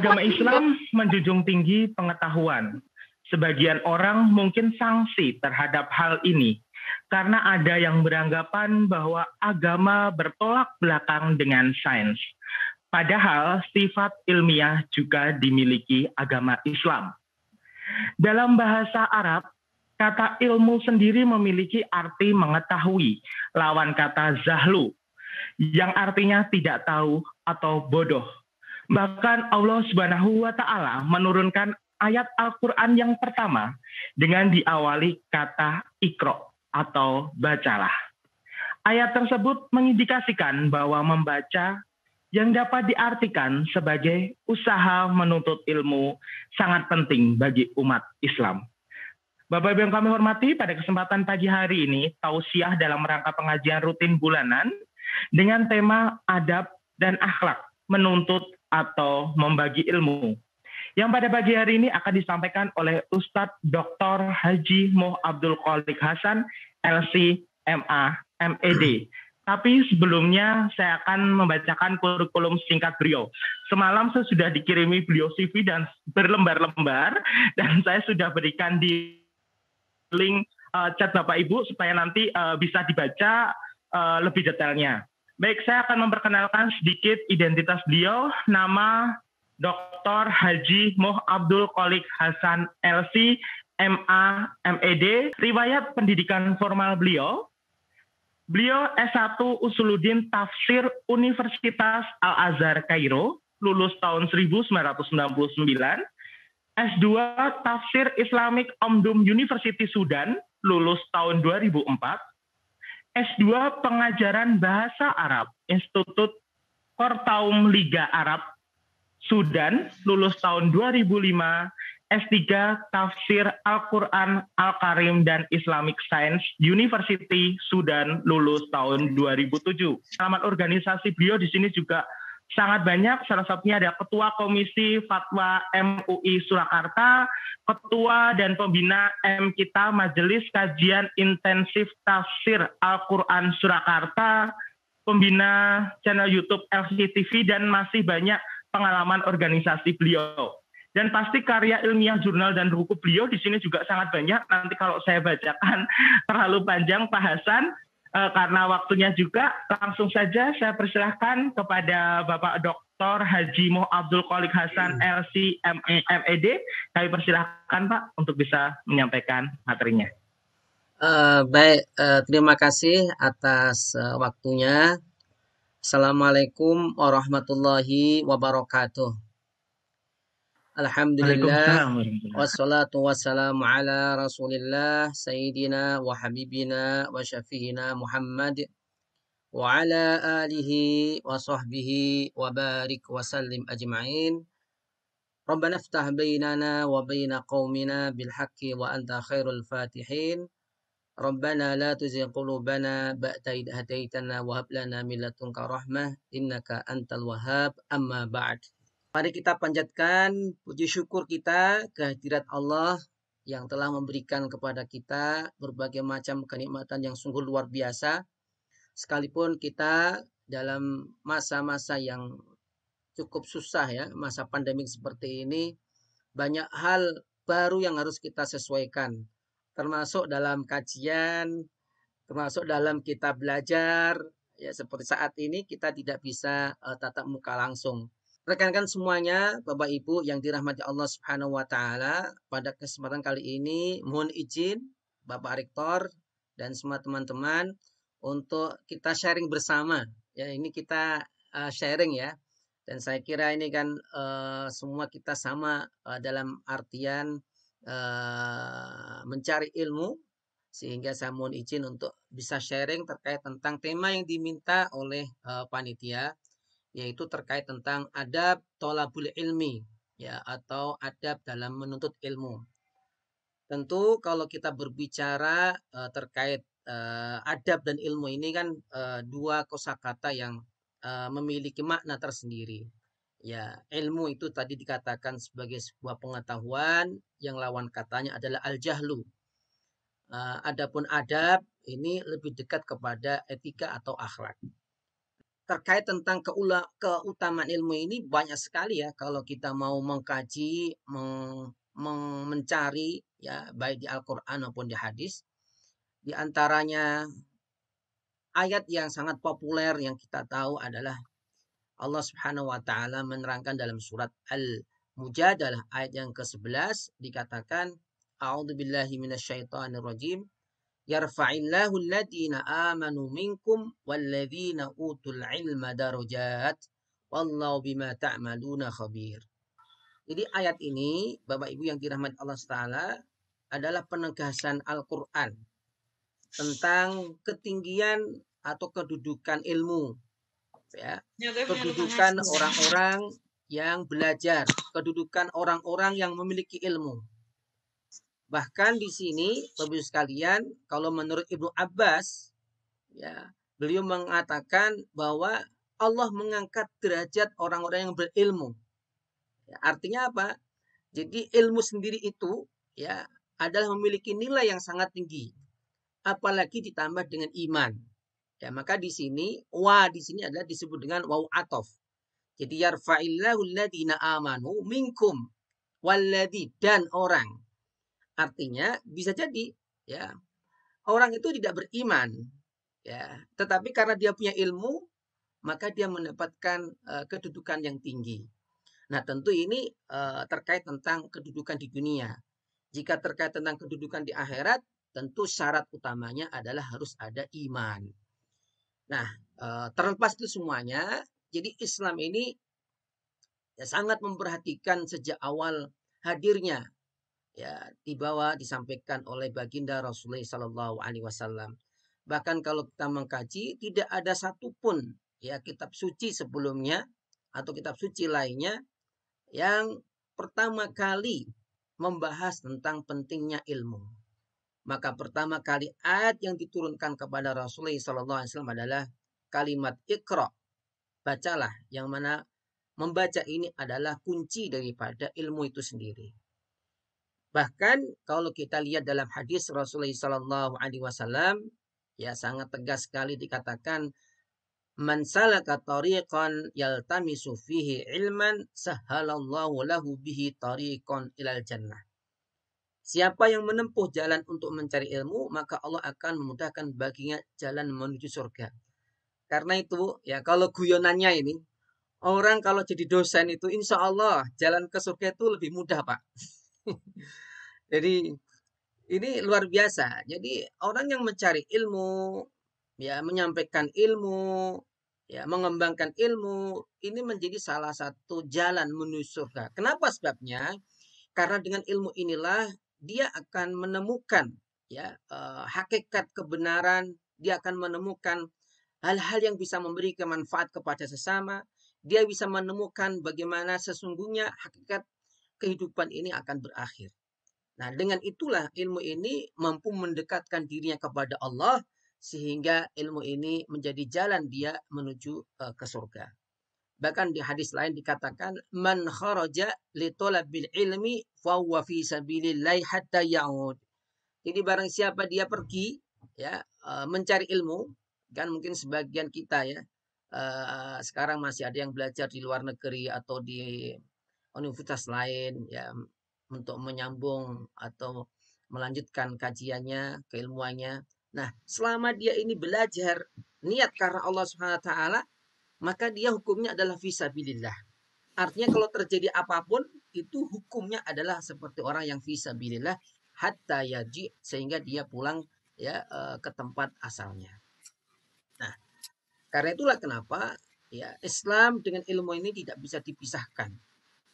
Agama Islam menjunjung tinggi pengetahuan. Sebagian orang mungkin sangsi terhadap hal ini karena ada yang beranggapan bahwa agama bertolak belakang dengan sains. Padahal sifat ilmiah juga dimiliki agama Islam. Dalam bahasa Arab, kata ilmu sendiri memiliki arti mengetahui, lawan kata zahlu, yang artinya tidak tahu atau bodoh. Bahkan Allah Subhanahu wa Ta'ala menurunkan ayat Al-Quran yang pertama dengan diawali kata ikro atau bacalah. Ayat tersebut mengindikasikan bahwa membaca yang dapat diartikan sebagai usaha menuntut ilmu sangat penting bagi umat Islam. Bapak Ibu yang kami hormati, pada kesempatan pagi hari ini, tausiah dalam rangka pengajian rutin bulanan dengan tema adab dan akhlak menuntut atau membagi ilmu. Yang pada pagi hari ini akan disampaikan oleh Ustadz Dr. Haji Moh Abdul Qolik Hasan, LC, MA, MED. Tapi sebelumnya saya akan membacakan kurikulum singkat beliau. Semalam saya sudah dikirimi beliau CV dan berlembar-lembar, dan saya sudah berikan di link chat Bapak Ibu supaya nanti bisa dibaca lebih detailnya. Baik, saya akan memperkenalkan sedikit identitas beliau. Nama Dr. Haji Moh Abdul Qolik Hasan, LC, MA, MED. Riwayat pendidikan formal beliau S1 Usuluddin Tafsir Universitas Al-Azhar Kairo, lulus tahun 1999. S2 Tafsir Islamic Omdum University Sudan, lulus tahun 2004. S2 Pengajaran Bahasa Arab, Institut Kortaum Liga Arab, Sudan, lulus tahun 2005. S3 Tafsir Al-Quran Al-Karim dan Islamic Science, University Sudan, lulus tahun 2007. Alamat organisasi beliau di sini juga sangat banyak, salah satunya ada Ketua Komisi Fatwa MUI Surakarta, Ketua dan Pembina MKITA Majelis Kajian Intensif Tafsir Al-Quran Surakarta, Pembina channel YouTube LCTV, dan masih banyak pengalaman organisasi beliau. Dan pasti karya ilmiah, jurnal, dan buku beliau di sini juga sangat banyak. Nanti kalau saya bacakan terlalu panjang Pak Hasan, karena waktunya juga, langsung saja saya persilahkan kepada Bapak Dr. Haji Moh Abdul Qolik Hasan, LC, MED. Kami persilahkan Pak untuk bisa menyampaikan materinya. Baik, terima kasih atas waktunya. Assalamualaikum warahmatullahi wabarakatuh. Alhamdulillah, wassalatu wassalamu ala rasulillah, sayyidina wa habibina wa syafi'ina Muhammad wa ala alihi wa sahbihi wa barik wa sallim ajma'in. Rabbana iftah bainana wa baina qaumina bil haqqi wa anta khairul fatihin. Rabbana la tuzigh qulubana ba'da idh hadaitana wa hab lana min ladunka rahmah innaka antal wahhab. Amma ba'd. Mari kita panjatkan puji syukur kita kehadirat Allah yang telah memberikan kepada kita berbagai macam kenikmatan yang sungguh luar biasa. Sekalipun kita dalam masa-masa yang cukup susah ya, masa pandemik seperti ini, banyak hal baru yang harus kita sesuaikan. Termasuk dalam kajian, termasuk dalam kita belajar. Ya, seperti saat ini kita tidak bisa tatap muka langsung. Rekan-rekan semuanya, Bapak Ibu yang dirahmati Allah Subhanahu wa Ta'ala, pada kesempatan kali ini mohon izin Bapak Rektor dan semua teman-teman untuk kita sharing bersama. Ya, ini kita sharing ya. Dan saya kira ini kan semua kita sama dalam artian mencari ilmu, sehingga saya mohon izin untuk bisa sharing terkait tentang tema yang diminta oleh panitia, yaitu terkait tentang adab thalabul ilmi, ya, atau adab dalam menuntut ilmu. Tentu kalau kita berbicara terkait adab dan ilmu ini kan dua kosakata yang memiliki makna tersendiri. Ya, ilmu itu tadi dikatakan sebagai sebuah pengetahuan yang lawan katanya adalah al-jahlu. Adapun adab ini lebih dekat kepada etika atau akhlak. terkait tentang keutamaan ilmu ini banyak sekali ya kalau kita mau mengkaji, mencari ya baik di Al-Qur'an maupun di hadis. Di antaranya ayat yang sangat populer yang kita tahu adalah Allah Subhanahu wa taala menerangkan dalam surat Al-Mujadalah ayat yang ke-11 dikatakan A'udzubillahi minasyaitonirrajim yarfa'illahu alladhina amanu minkum walladzina utul ilma darajat wallahu bima ta'maluna khabir. Jadi ayat ini Bapak Ibu yang dirahmati Allah Taala adalah penegasan Al-Qur'an tentang ketinggian atau kedudukan ilmu ya. Kedudukan orang-orang yang belajar, kedudukan orang-orang yang memiliki ilmu. Bahkan di sini, Bapak Ibu sekalian, kalau menurut Ibnu Abbas, ya, beliau mengatakan bahwa Allah mengangkat derajat orang-orang yang berilmu. Ya, artinya apa? Jadi ilmu sendiri itu ya adalah memiliki nilai yang sangat tinggi, apalagi ditambah dengan iman. Ya, maka di sini adalah disebut dengan waw atof. Jadi yarfa'illahu alladhina amanu minkum walladhi dan orang. Artinya bisa jadi ya orang itu tidak beriman ya, tetapi karena dia punya ilmu maka dia mendapatkan kedudukan yang tinggi. Nah, tentu ini terkait tentang kedudukan di dunia. Jika terkait tentang kedudukan di akhirat, tentu syarat utamanya adalah harus ada iman. Nah, terlepas itu semuanya, jadi Islam ini ya, sangat memperhatikan sejak awal hadirnya ya disampaikan oleh baginda Rasulullah Sallallahu Alaihi Wasallam. Bahkan kalau kita mengkaji, tidak ada satupun ya kitab suci sebelumnya atau kitab suci lainnya yang pertama kali membahas tentang pentingnya ilmu. Maka pertama kali ayat yang diturunkan kepada Rasulullah SAW adalah kalimat Iqra. Bacalah, yang mana membaca ini adalah kunci daripada ilmu itu sendiri. Bahkan kalau kita lihat dalam hadis Rasulullah SAW, ya sangat tegas sekali dikatakan, man salaka tariqan yaltamisu fihi ilman sahhalallahu lahu bihi tariqan ilal jannah. Siapa yang menempuh jalan untuk mencari ilmu, maka Allah akan memudahkan baginya jalan menuju surga. Karena itu, ya kalau guyonannya ini, orang kalau jadi dosen itu insya Allah jalan ke surga itu lebih mudah, Pak. Jadi ini luar biasa. Jadi orang yang mencari ilmu, ya menyampaikan ilmu, ya mengembangkan ilmu, ini menjadi salah satu jalan menuju surga. Kenapa sebabnya? Karena dengan ilmu inilah dia akan menemukan ya hakikat kebenaran, dia akan menemukan hal-hal yang bisa memberi manfaat kepada sesama, dia bisa menemukan bagaimana sesungguhnya hakikat kehidupan ini akan berakhir. Nah, dengan itulah ilmu ini mampu mendekatkan dirinya kepada Allah sehingga ilmu ini menjadi jalan dia menuju ke surga. Bahkan di hadis lain dikatakan man kharaja li talabil ilmi fa huwa fi sabilillah hatta ya'ud. Jadi barang siapa dia pergi ya mencari ilmu, kan mungkin sebagian kita ya sekarang masih ada yang belajar di luar negeri atau di universitas lain ya untuk menyambung atau melanjutkan kajiannya, keilmuannya. Nah, selama dia ini belajar niat karena Allah Subhanahu wa taala, maka dia hukumnya adalah fisabilillah. Artinya kalau terjadi apapun itu hukumnya adalah seperti orang yang fisabilillah hatta yaji, sehingga dia pulang ya ke tempat asalnya. Nah, karena itulah kenapa ya Islam dengan ilmu ini tidak bisa dipisahkan.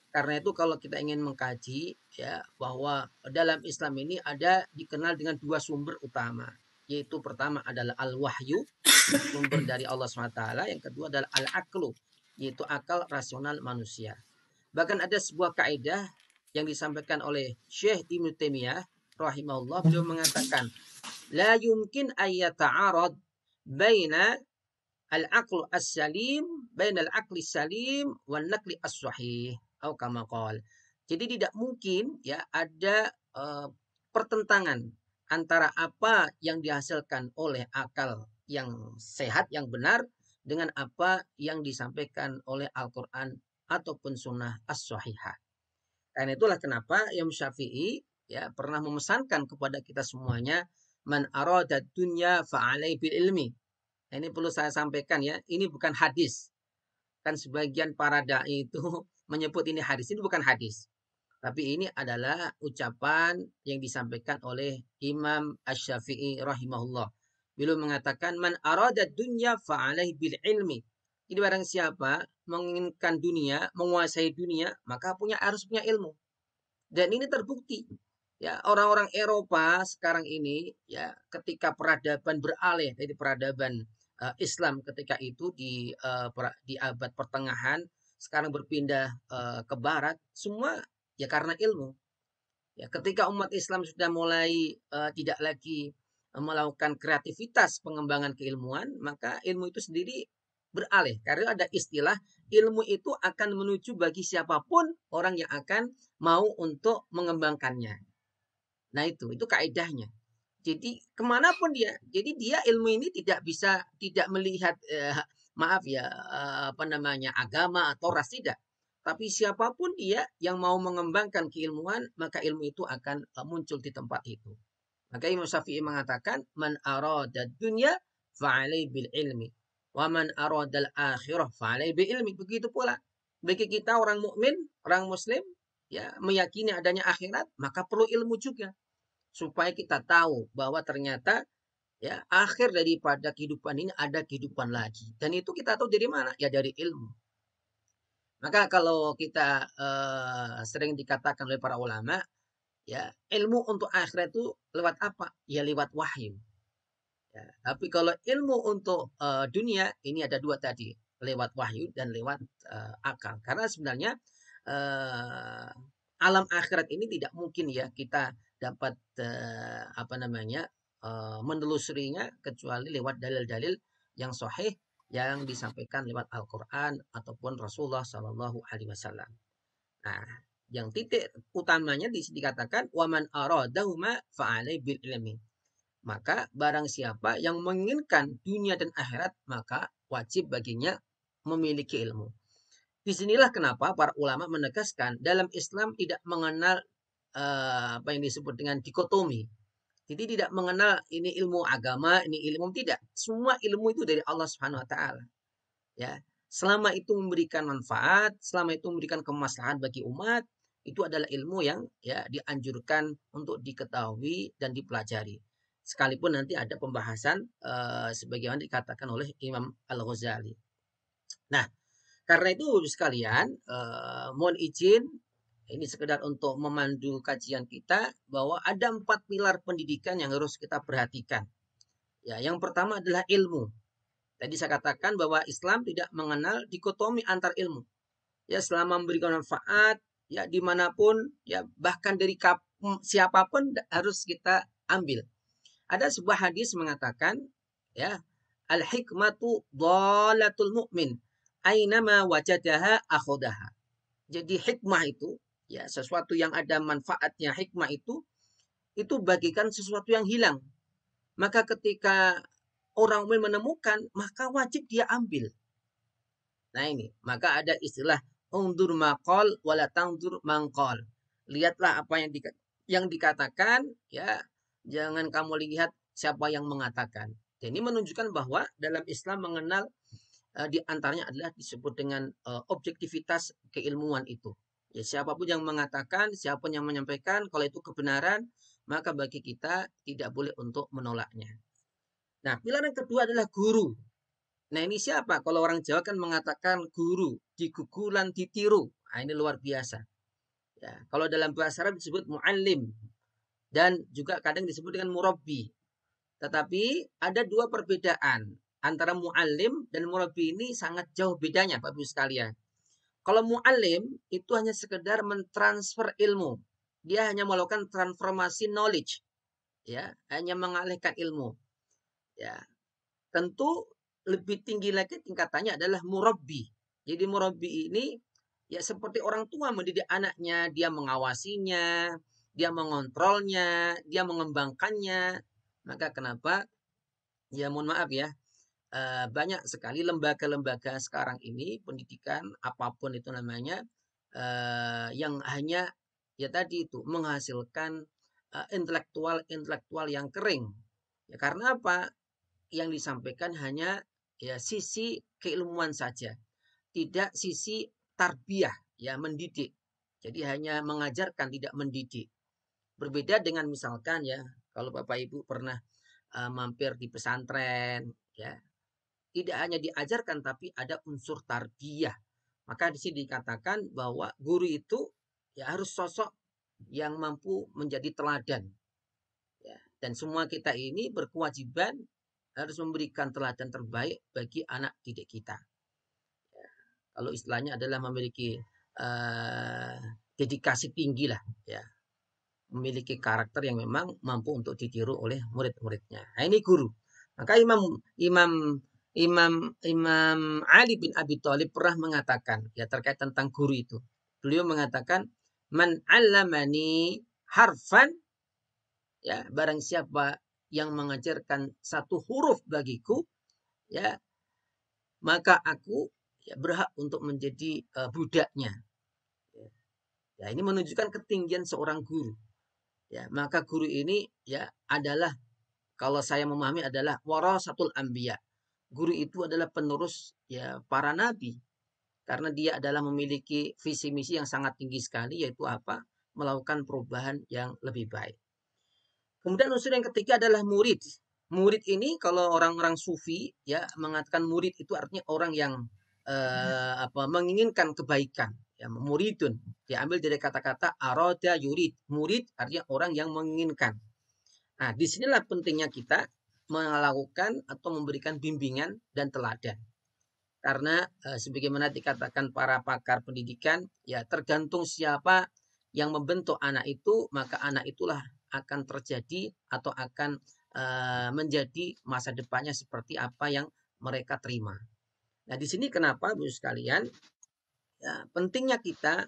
Karena itu kalau kita ingin mengkaji ya bahwa dalam Islam ini ada dikenal dengan dua sumber utama, yaitu pertama adalah al-wahyu, sumber dari Allah SWT, yang kedua adalah al-aqlu, yaitu akal rasional manusia. Bahkan ada sebuah kaidah yang disampaikan oleh Syekh Ibnu Taimiyah rahimahullah, beliau mengatakan la yumkin ayyata'arad baina al-aqlu as-salim baina al-aqli salim wan naqli as-sahih. Jadi tidak mungkin ya ada pertentangan antara apa yang dihasilkan oleh akal yang sehat, yang benar, dengan apa yang disampaikan oleh Al-Quran ataupun sunnah as-sahihah. Karena itulah kenapa Imam Syafi'i ya pernah memesankan kepada kita semuanya, man arada dunya fa'alai bil ilmi. Ini perlu saya sampaikan ya, ini bukan hadis. Kan sebagian para dai itu menyebut ini hadis, ini bukan hadis. Tapi ini adalah ucapan yang disampaikan oleh Imam Asy-Syafi'i rahimahullah. Beliau mengatakan, man arada dunya fa'alaihi bil ilmi. Jadi barang siapa menginginkan dunia, menguasai dunia, maka harus punya ilmu. Dan ini terbukti. Ya, orang-orang Eropa sekarang ini ya ketika peradaban beralih dari peradaban Islam ketika itu di abad pertengahan, sekarang berpindah ke barat, semua ya karena ilmu. Ya, ketika umat Islam sudah mulai tidak lagi melakukan kreativitas pengembangan keilmuan, maka ilmu itu sendiri beralih. Karena ada istilah ilmu itu akan menuju bagi siapapun orang yang akan mau untuk mengembangkannya. Nah itu kaidahnya. Jadi kemanapun dia, jadi dia ilmu ini tidak bisa tidak melihat agama atau ras, tidak. Tapi siapapun dia yang mau mengembangkan keilmuan, maka ilmu itu akan muncul di tempat itu. Maka Imam Syafi'i mengatakan, man arada dunya fa'alai bil ilmi, wa man arada al-akhirah fa'alai bil ilmi. Begitu pula bagi kita orang mukmin, orang muslim, ya meyakini adanya akhirat, maka perlu ilmu juga supaya kita tahu bahwa ternyata ya akhir daripada kehidupan ini ada kehidupan lagi. Dan itu kita tahu dari mana? Ya dari ilmu. Maka kalau kita sering dikatakan oleh para ulama, ya ilmu untuk akhirat itu lewat apa? Ya lewat wahyu. Ya, tapi kalau ilmu untuk dunia ini ada dua tadi, lewat wahyu dan lewat akal. Karena sebenarnya alam akhirat ini tidak mungkin ya kita dapat menelusurinya kecuali lewat dalil-dalil yang sahih yang disampaikan lewat Al-Quran ataupun Rasulullah Shallallahu Alaihi Wasallam. Nah, yang titik utamanya dikatakan waman aradahuma fa'alai bil ilmi. Maka barang siapa yang menginginkan dunia dan akhirat, maka wajib baginya memiliki ilmu. Disinilah kenapa para ulama menegaskan dalam Islam tidak mengenal apa yang disebut dengan dikotomi. Jadi tidak mengenal ini ilmu agama, ini ilmu tidak. Semua ilmu itu dari Allah Subhanahu wa taala. Ya. Selama itu memberikan manfaat, selama itu memberikan kemaslahatan bagi umat, itu adalah ilmu yang ya dianjurkan untuk diketahui dan dipelajari. Sekalipun nanti ada pembahasan sebagaimana dikatakan oleh Imam Al-Ghazali. Nah, karena itu sekalian, mohon izin, ini sekedar untuk memandu kajian kita bahwa ada 4 pilar pendidikan yang harus kita perhatikan. Ya, yang pertama adalah ilmu. Tadi saya katakan bahwa Islam tidak mengenal dikotomi antar ilmu. Ya, selama memberikan manfaat, ya dimanapun, ya bahkan dari siapapun harus kita ambil. Ada sebuah hadis mengatakan, ya, al-hikmatu dhalatul mu'min. Ainama wajadaha akhodaha. Jadi hikmah itu, ya sesuatu yang ada manfaatnya, hikmah itu bagikan sesuatu yang hilang. Maka ketika orang menemukan, maka wajib dia ambil. Nah ini, maka ada istilah undur maqal wala tangdur mangqal. Lihatlah apa yang dikatakan, ya jangan kamu lihat siapa yang mengatakan. Dan ini menunjukkan bahwa dalam Islam mengenal di antaranya adalah disebut dengan objektivitas keilmuan itu. Ya, siapapun yang mengatakan, siapapun yang menyampaikan, kalau itu kebenaran, maka bagi kita tidak boleh untuk menolaknya. Nah, pilar yang kedua adalah guru. Nah, ini siapa? Kalau orang Jawa kan mengatakan guru, digugulan, ditiru. Nah, ini luar biasa. Ya, kalau dalam bahasa Arab disebut muallim dan juga kadang disebut dengan murabbi. Tetapi ada dua perbedaan antara muallim dan murabbi, ini sangat jauh bedanya, Bapak Ibu sekalian. Kalau muallim itu hanya sekedar mentransfer ilmu. Dia hanya melakukan transformasi knowledge. Ya, hanya mengalihkan ilmu. Ya. Tentu lebih tinggi lagi tingkatannya adalah murabbi. Jadi murabbi ini ya seperti orang tua mendidik anaknya, dia mengawasinya, dia mengontrolnya, dia mengembangkannya. Maka kenapa? Ya mohon maaf ya. banyak sekali lembaga-lembaga sekarang ini pendidikan apapun itu namanya yang hanya ya tadi itu menghasilkan intelektual yang kering. Ya karena apa? Yang disampaikan hanya ya sisi keilmuan saja, tidak sisi tarbiyah ya mendidik. Jadi hanya mengajarkan tidak mendidik. Berbeda dengan misalkan ya kalau Bapak Ibu pernah mampir di pesantren ya tidak hanya diajarkan tapi ada unsur tarbiyah. Maka di sini dikatakan bahwa guru itu ya harus sosok yang mampu menjadi teladan. Ya, dan semua kita ini berkewajiban harus memberikan teladan terbaik bagi anak didik kita. Ya, kalau istilahnya adalah memiliki dedikasi tinggi lah, ya, memiliki karakter yang memang mampu untuk ditiru oleh murid-muridnya. Nah ini guru. Maka Imam Ali bin Abi Thalib pernah mengatakan ya terkait tentang guru itu. Beliau mengatakan man 'allamani harfan ya barang siapa yang mengajarkan satu huruf bagiku ya maka aku ya, berhak untuk menjadi budaknya. Ya ini menunjukkan ketinggian seorang guru. Ya, maka guru ini ya adalah kalau saya memahami adalah warasatul anbiya. Guru itu adalah penerus ya para nabi karena dia adalah memiliki visi misi yang sangat tinggi sekali yaitu apa? Melakukan perubahan yang lebih baik. Kemudian unsur yang ketiga adalah murid. Murid ini kalau orang-orang sufi ya mengatakan murid itu artinya orang yang menginginkan kebaikan. Ya, muridun diambil dari kata-kata aroda yurid. Murid artinya orang yang menginginkan. Nah, disinilah pentingnya kita melakukan atau memberikan bimbingan dan teladan. Karena sebagaimana dikatakan para pakar pendidikan, ya tergantung siapa yang membentuk anak itu, maka anak itulah akan terjadi atau akan menjadi masa depannya seperti apa yang mereka terima. Nah, di sini kenapa, Bu sekalian, ya, pentingnya kita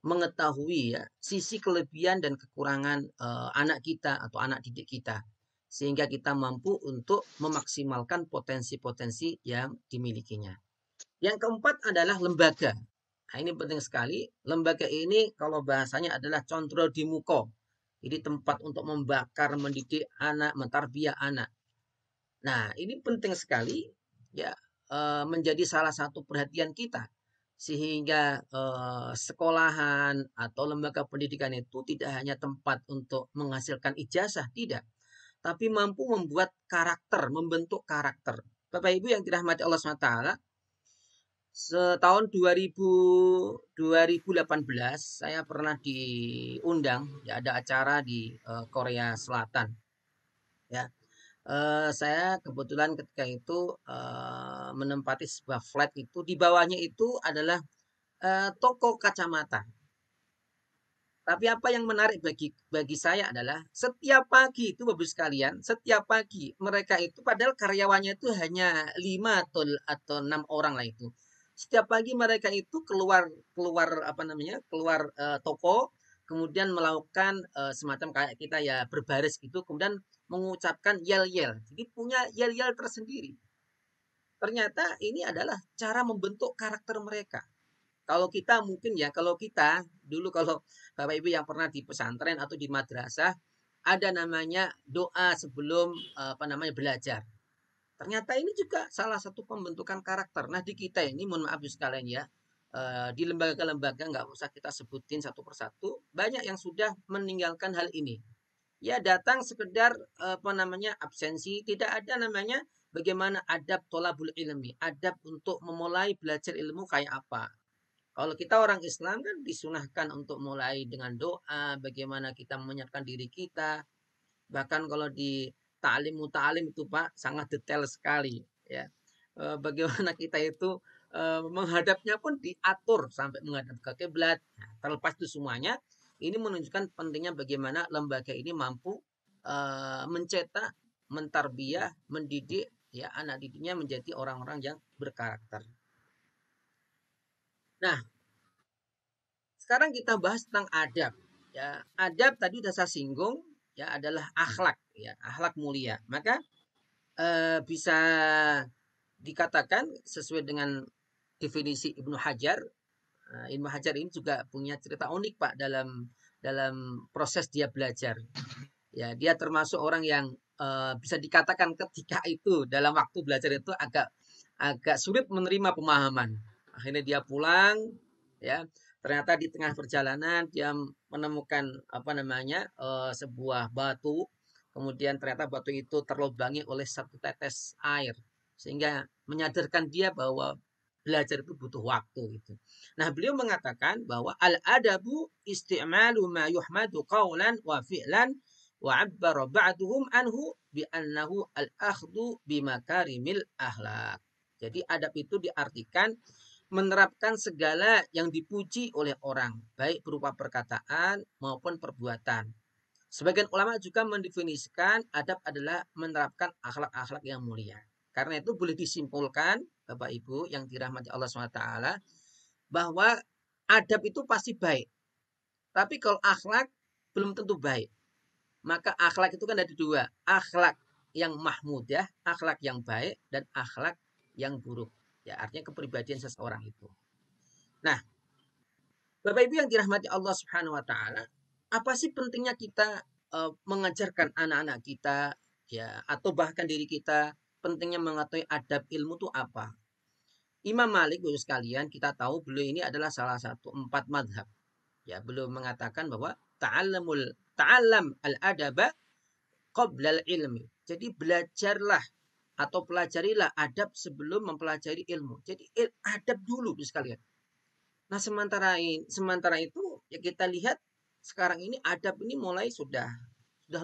mengetahui ya sisi kelebihan dan kekurangan anak kita atau anak didik kita sehingga kita mampu untuk memaksimalkan potensi-potensi yang dimilikinya. Yang keempat adalah lembaga. Nah, ini penting sekali. Lembaga ini kalau bahasanya adalah condro di muko. Jadi tempat untuk membakar, mendidik anak, mentarbiyah anak. Nah, ini penting sekali ya menjadi salah satu perhatian kita sehingga sekolahan atau lembaga pendidikan itu tidak hanya tempat untuk menghasilkan ijazah, tidak, tapi mampu membuat karakter, membentuk karakter. Bapak Ibu yang dirahmati Allah SWT, setahun 2018 saya pernah diundang, ya ada acara di Korea Selatan. Ya, saya kebetulan ketika itu menempati sebuah flat itu di bawahnya itu adalah toko kacamata. Tapi apa yang menarik bagi saya adalah setiap pagi itu Bapak sekalian, setiap pagi mereka itu padahal karyawannya itu hanya 5 atau 6 orang lah itu. Setiap pagi mereka itu keluar toko, kemudian melakukan semacam kayak kita ya berbaris gitu, kemudian mengucapkan yel-yel. Jadi punya yel-yel tersendiri. Ternyata ini adalah cara membentuk karakter mereka. Kalau kita mungkin ya, kalau kita dulu kalau Bapak Ibu yang pernah di pesantren atau di madrasah ada namanya doa sebelum belajar. Ternyata ini juga salah satu pembentukan karakter. Nah di kita ini mohon maaf sekalian ya, di lembaga-lembaga nggak usah kita sebutin satu persatu, banyak yang sudah meninggalkan hal ini. Ya datang sekedar absensi, tidak ada namanya bagaimana adab tolabul ilmi, adab untuk memulai belajar ilmu kayak apa. Kalau kita orang Islam kan disunahkan untuk mulai dengan doa, bagaimana kita menyiapkan diri kita. Bahkan kalau di ta'lim itu Pak sangat detail sekali ya. Bagaimana kita itu menghadapnya pun diatur sampai menghadap ke kiblat. Nah, terlepas itu semuanya, ini menunjukkan pentingnya bagaimana lembaga ini mampu mencetak, mentarbiyah, mendidik ya anak didiknya menjadi orang-orang yang berkarakter. Nah, sekarang kita bahas tentang adab. Ya, adab tadi sudah saya singgung, ya adalah akhlak, ya akhlak mulia. Maka bisa dikatakan sesuai dengan definisi Ibnu Hajar. Ibnu Hajar ini juga punya cerita unik Pak dalam proses dia belajar. Ya, dia termasuk orang yang bisa dikatakan ketika itu dalam waktu belajar itu agak sulit menerima pemahaman. Akhirnya dia pulang, ya. Ternyata di tengah perjalanan dia menemukan sebuah batu. Kemudian ternyata batu itu terlubangi oleh satu tetes air, sehingga menyadarkan dia bahwa belajar itu butuh waktu itu. Nah, beliau mengatakan bahwa al-adabu isti'malu ma yuhmadu qawlan wa fi'lan wa 'abbara ba'duhum anhu bi annahu al-akhdhu bi makarimil akhlaq. Jadi adab itu diartikan menerapkan segala yang dipuji oleh orang, baik berupa perkataan maupun perbuatan. Sebagian ulama juga mendefinisikan adab adalah menerapkan akhlak-akhlak yang mulia. Karena itu boleh disimpulkan, Bapak Ibu yang dirahmati Allah SWT, bahwa adab itu pasti baik. Tapi kalau akhlak belum tentu baik. Maka akhlak itu kan ada dua. Akhlak yang mahmudah, akhlak yang baik, dan akhlak yang buruk. Ya, artinya kepribadian seseorang itu. Nah, Bapak Ibu yang dirahmati Allah Subhanahu wa taala, apa sih pentingnya kita mengajarkan anak-anak kita, ya, atau bahkan diri kita, pentingnya mengetahui adab ilmu itu apa? Imam Malik, Bapak sekalian, kita tahu beliau ini adalah salah satu 4 madhab. Ya, beliau mengatakan bahwa ta'allam al-adaba qabla al-ilmi. Jadi belajarlah atau pelajarilah adab sebelum mempelajari ilmu. Jadi adab dulu sekalian. Nah, sementara itu ya kita lihat sekarang ini adab ini mulai sudah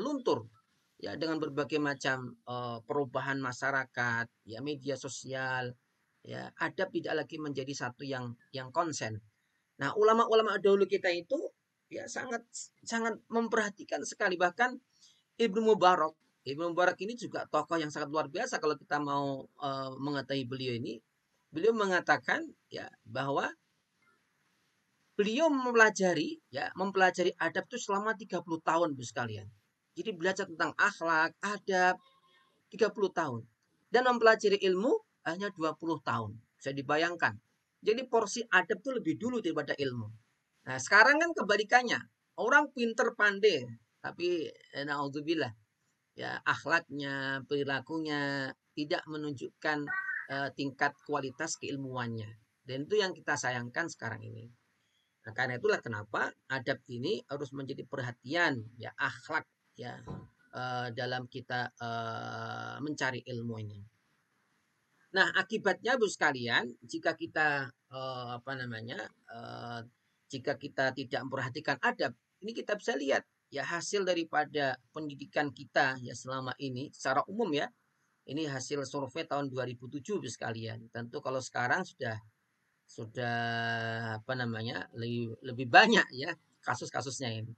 luntur ya dengan berbagai macam perubahan masyarakat, ya media sosial, ya adab tidak lagi menjadi satu yang konsen. Nah, ulama-ulama dahulu kita itu ya sangat sangat memperhatikan sekali, bahkan Ibnu Mubarak. Ibnu Mubarak ini juga tokoh yang sangat luar biasa kalau kita mau mengetahui beliau ini. Beliau mengatakan ya bahwa beliau mempelajari adab itu selama 30 tahun, Bu sekalian. Jadi belajar tentang akhlak, adab 30 tahun. Dan mempelajari ilmu hanya 20 tahun. Bisa dibayangkan. Jadi porsi adab itu lebih dulu daripada ilmu. Nah, sekarang kan kebalikannya. Orang pinter pandai, tapi naudzubillah, ya akhlaknya, perilakunya tidak menunjukkan tingkat kualitas keilmuannya. Dan itu yang kita sayangkan sekarang ini. Nah, karena itulah kenapa adab ini harus menjadi perhatian, ya akhlak, ya dalam kita mencari ilmu ini. Nah, akibatnya Bu sekalian, jika kita jika kita tidak memperhatikan adab, ini kita bisa lihat ya hasil daripada pendidikan kita ya selama ini secara umum ya. Ini hasil survei tahun 2007 Bu sekalian. Tentu kalau sekarang sudah lebih banyak ya kasus-kasusnya ini.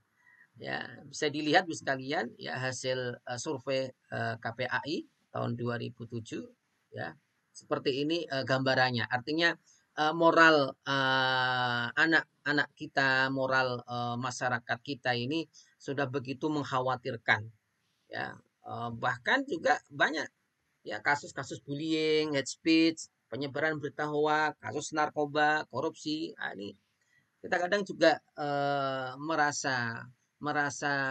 Ya, bisa dilihat Bu sekalian ya hasil survei KPAI tahun 2007 ya. Seperti ini gambarannya. Artinya moral anak-anak kita, moral masyarakat kita ini sudah begitu mengkhawatirkan ya. Bahkan juga banyak ya kasus-kasus bullying, hate speech, penyebaran berita hoax, kasus narkoba, korupsi. Nah, ini kita kadang juga merasa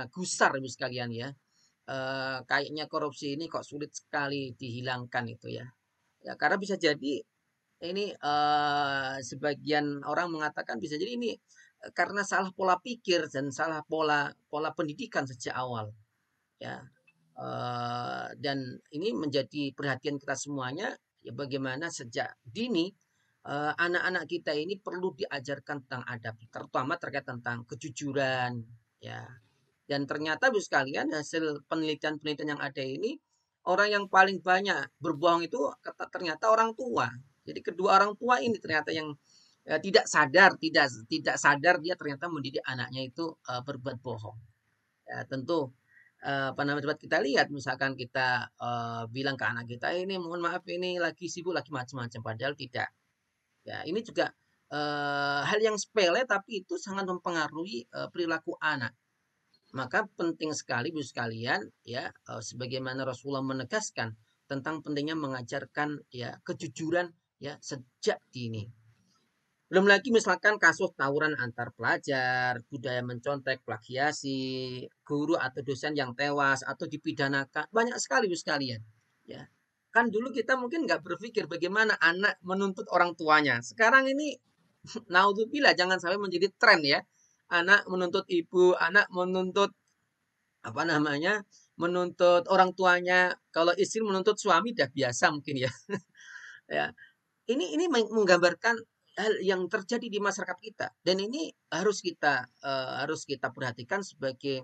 gusar Ibu sekalian ya. Kayaknya korupsi ini kok sulit sekali dihilangkan itu ya. Ya karena bisa jadi ini sebagian orang mengatakan bisa jadi ini karena salah pola pikir dan salah pola pendidikan sejak awal. Ya. Dan ini menjadi perhatian kita semuanya ya bagaimana sejak dini anak-anak kita ini perlu diajarkan tentang adab, terutama terkait tentang kejujuran ya. Dan ternyata Bu sekalian hasil penelitian-penelitian yang ada ini orang yang paling banyak berbohong itu ternyata orang tua. Jadi kedua orang tua ini ternyata yang tidak sadar dia ternyata mendidik anaknya itu berbuat bohong. Ya, tentu dapat kita lihat misalkan kita bilang ke anak kita ini mohon maaf ini lagi sibuk lagi macam-macam padahal tidak. Ya, ini juga hal yang sepele tapi itu sangat mempengaruhi perilaku anak. Maka penting sekali Bu sekalian ya sebagaimana Rasulullah menegaskan tentang pentingnya mengajarkan ya kejujuran ya sejak dini. Belum lagi misalkan kasus tawuran antar pelajar, budaya mencontek, plagiasi, guru atau dosen yang tewas atau dipidanakan. Banyak sekali Bu sekalian. Ya. Kan dulu kita mungkin nggak berpikir bagaimana anak menuntut orang tuanya. Sekarang ini naudzubillah jangan sampai menjadi tren ya. Anak menuntut ibu, anak menuntut apa namanya? Menuntut orang tuanya. Kalau istri menuntut suami udah biasa mungkin ya. Ya, ini menggambarkan hal yang terjadi di masyarakat kita dan ini harus kita perhatikan sebagai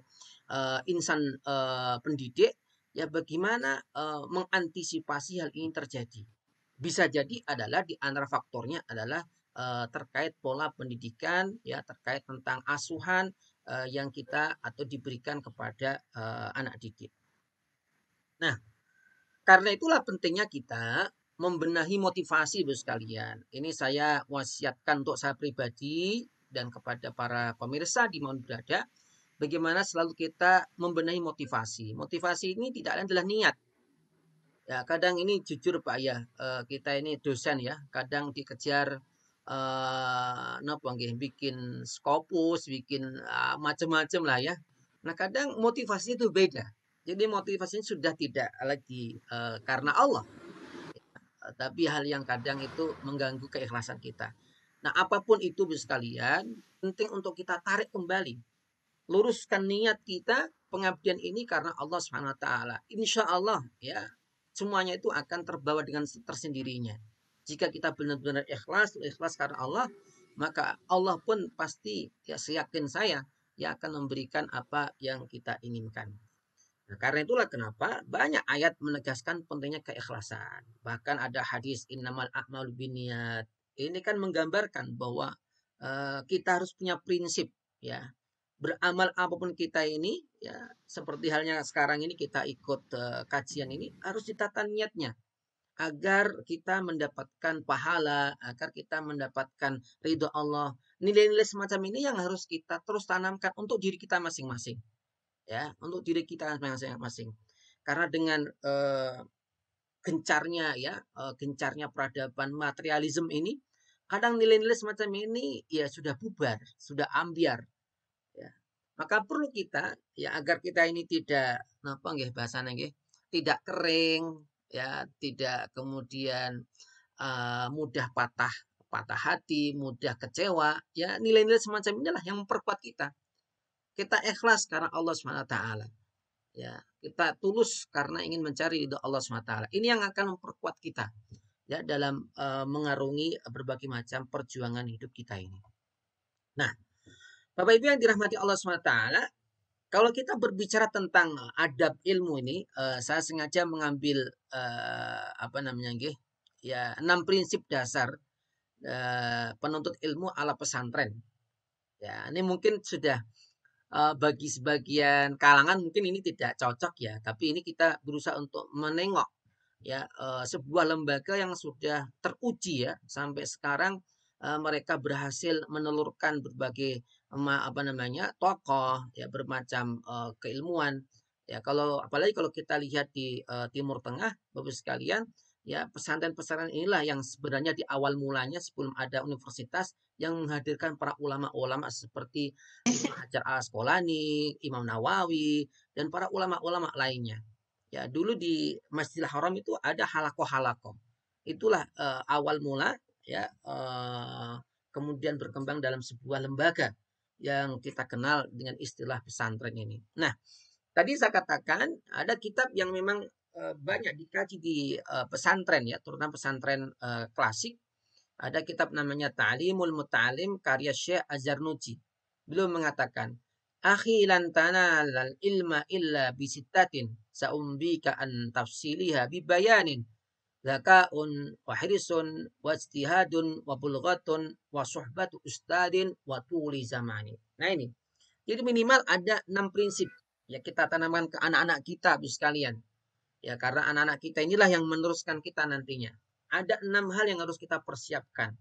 insan pendidik ya bagaimana mengantisipasi hal ini terjadi. Bisa jadi adalah di antara faktornya adalah terkait pola pendidikan ya terkait tentang asuhan yang kita atau diberikan kepada anak didik. Nah, karena itulah pentingnya kita membenahi motivasi Bos sekalian. Ini saya wasiatkan untuk saya pribadi dan kepada para pemirsa di mana berada. Bagaimana selalu kita membenahi motivasi. Motivasi ini tidak lain adalah niat. Ya, kadang ini jujur Pak ya, kita ini dosen ya, kadang dikejar napa nggih bikin Scopus, bikin macam-macam lah ya. Nah, kadang motivasi itu beda. Jadi motivasinya sudah tidak lagi karena Allah, tapi hal yang kadang itu mengganggu keikhlasan kita. Nah, apapun itu Bu sekalian, penting untuk kita tarik kembali. Luruskan niat kita pengabdian ini karena Allah Subhanahu wa taala. Insya Allah ya, semuanya itu akan terbawa dengan tersendirinya. Jika kita benar-benar ikhlas karena Allah, maka Allah pun pasti ya seyakin saya ya akan memberikan apa yang kita inginkan. Nah, karena itulah kenapa banyak ayat menegaskan pentingnya keikhlasan. Bahkan ada hadis innamal a'malu binniyat. Ini kan menggambarkan bahwa kita harus punya prinsip ya. Beramal apapun kita ini ya seperti halnya sekarang ini kita ikut kajian ini harus ditata niatnya agar kita mendapatkan pahala, agar kita mendapatkan ridho Allah. Nilai-nilai semacam ini yang harus kita terus tanamkan untuk diri kita masing-masing ya untuk diri kita masing-masing karena dengan gencarnya peradaban materialisme ini kadang nilai-nilai semacam ini ya sudah bubar sudah ambiar ya maka perlu kita ya agar kita ini tidak apa nggih bahasanya nggih tidak kering ya tidak kemudian mudah patah patah hati mudah kecewa ya nilai-nilai semacam inilah yang memperkuat kita ikhlas karena Allah SWT. Ya, kita tulus karena ingin mencari ridho Allah SWT. Ini yang akan memperkuat kita ya dalam mengarungi berbagai macam perjuangan hidup kita ini. Nah, Bapak Ibu yang dirahmati Allah SWT, kalau kita berbicara tentang adab ilmu ini, saya sengaja mengambil apa namanya nggih? Ya, 6 prinsip dasar penuntut ilmu ala pesantren. Ya, ini mungkin sudah bagi sebagian kalangan mungkin ini tidak cocok ya, tapi ini kita berusaha untuk menengok ya sebuah lembaga yang sudah teruji ya sampai sekarang mereka berhasil menelurkan berbagai apa namanya tokoh ya bermacam keilmuan ya kalau apalagi kalau kita lihat di Timur Tengah Bapak sekalian ya pesantren-pesantren inilah yang sebenarnya di awal mulanya sebelum ada universitas yang menghadirkan para ulama-ulama seperti Ibnu Hajar Al-Asqalani, Imam Nawawi, dan para ulama-ulama lainnya. Ya, dulu di Masjidil Haram itu ada halakoh-halakoh. Itulah awal mula ya kemudian berkembang dalam sebuah lembaga yang kita kenal dengan istilah pesantren ini. Nah, tadi saya katakan ada kitab yang memang banyak dikaji di pesantren ya, terutama pesantren klasik. Ada kitab namanya Ta'limul Muta'alim karya Syekh Azarnuji. Beliau mengatakan, "Akhi lan tanalal ilma illa bisittatin sa'umbika an tafsiliha bibayanin zakaun wa hirisun wa ijtihadun wa bulghatun wa suhbatu ustadin wa tuli zamani." Nah ini. Jadi minimal ada 6 prinsip ya kita tanamkan ke anak-anak kita sekalian. Ya, karena anak-anak kita inilah yang meneruskan kita nantinya. Ada 6 hal yang harus kita persiapkan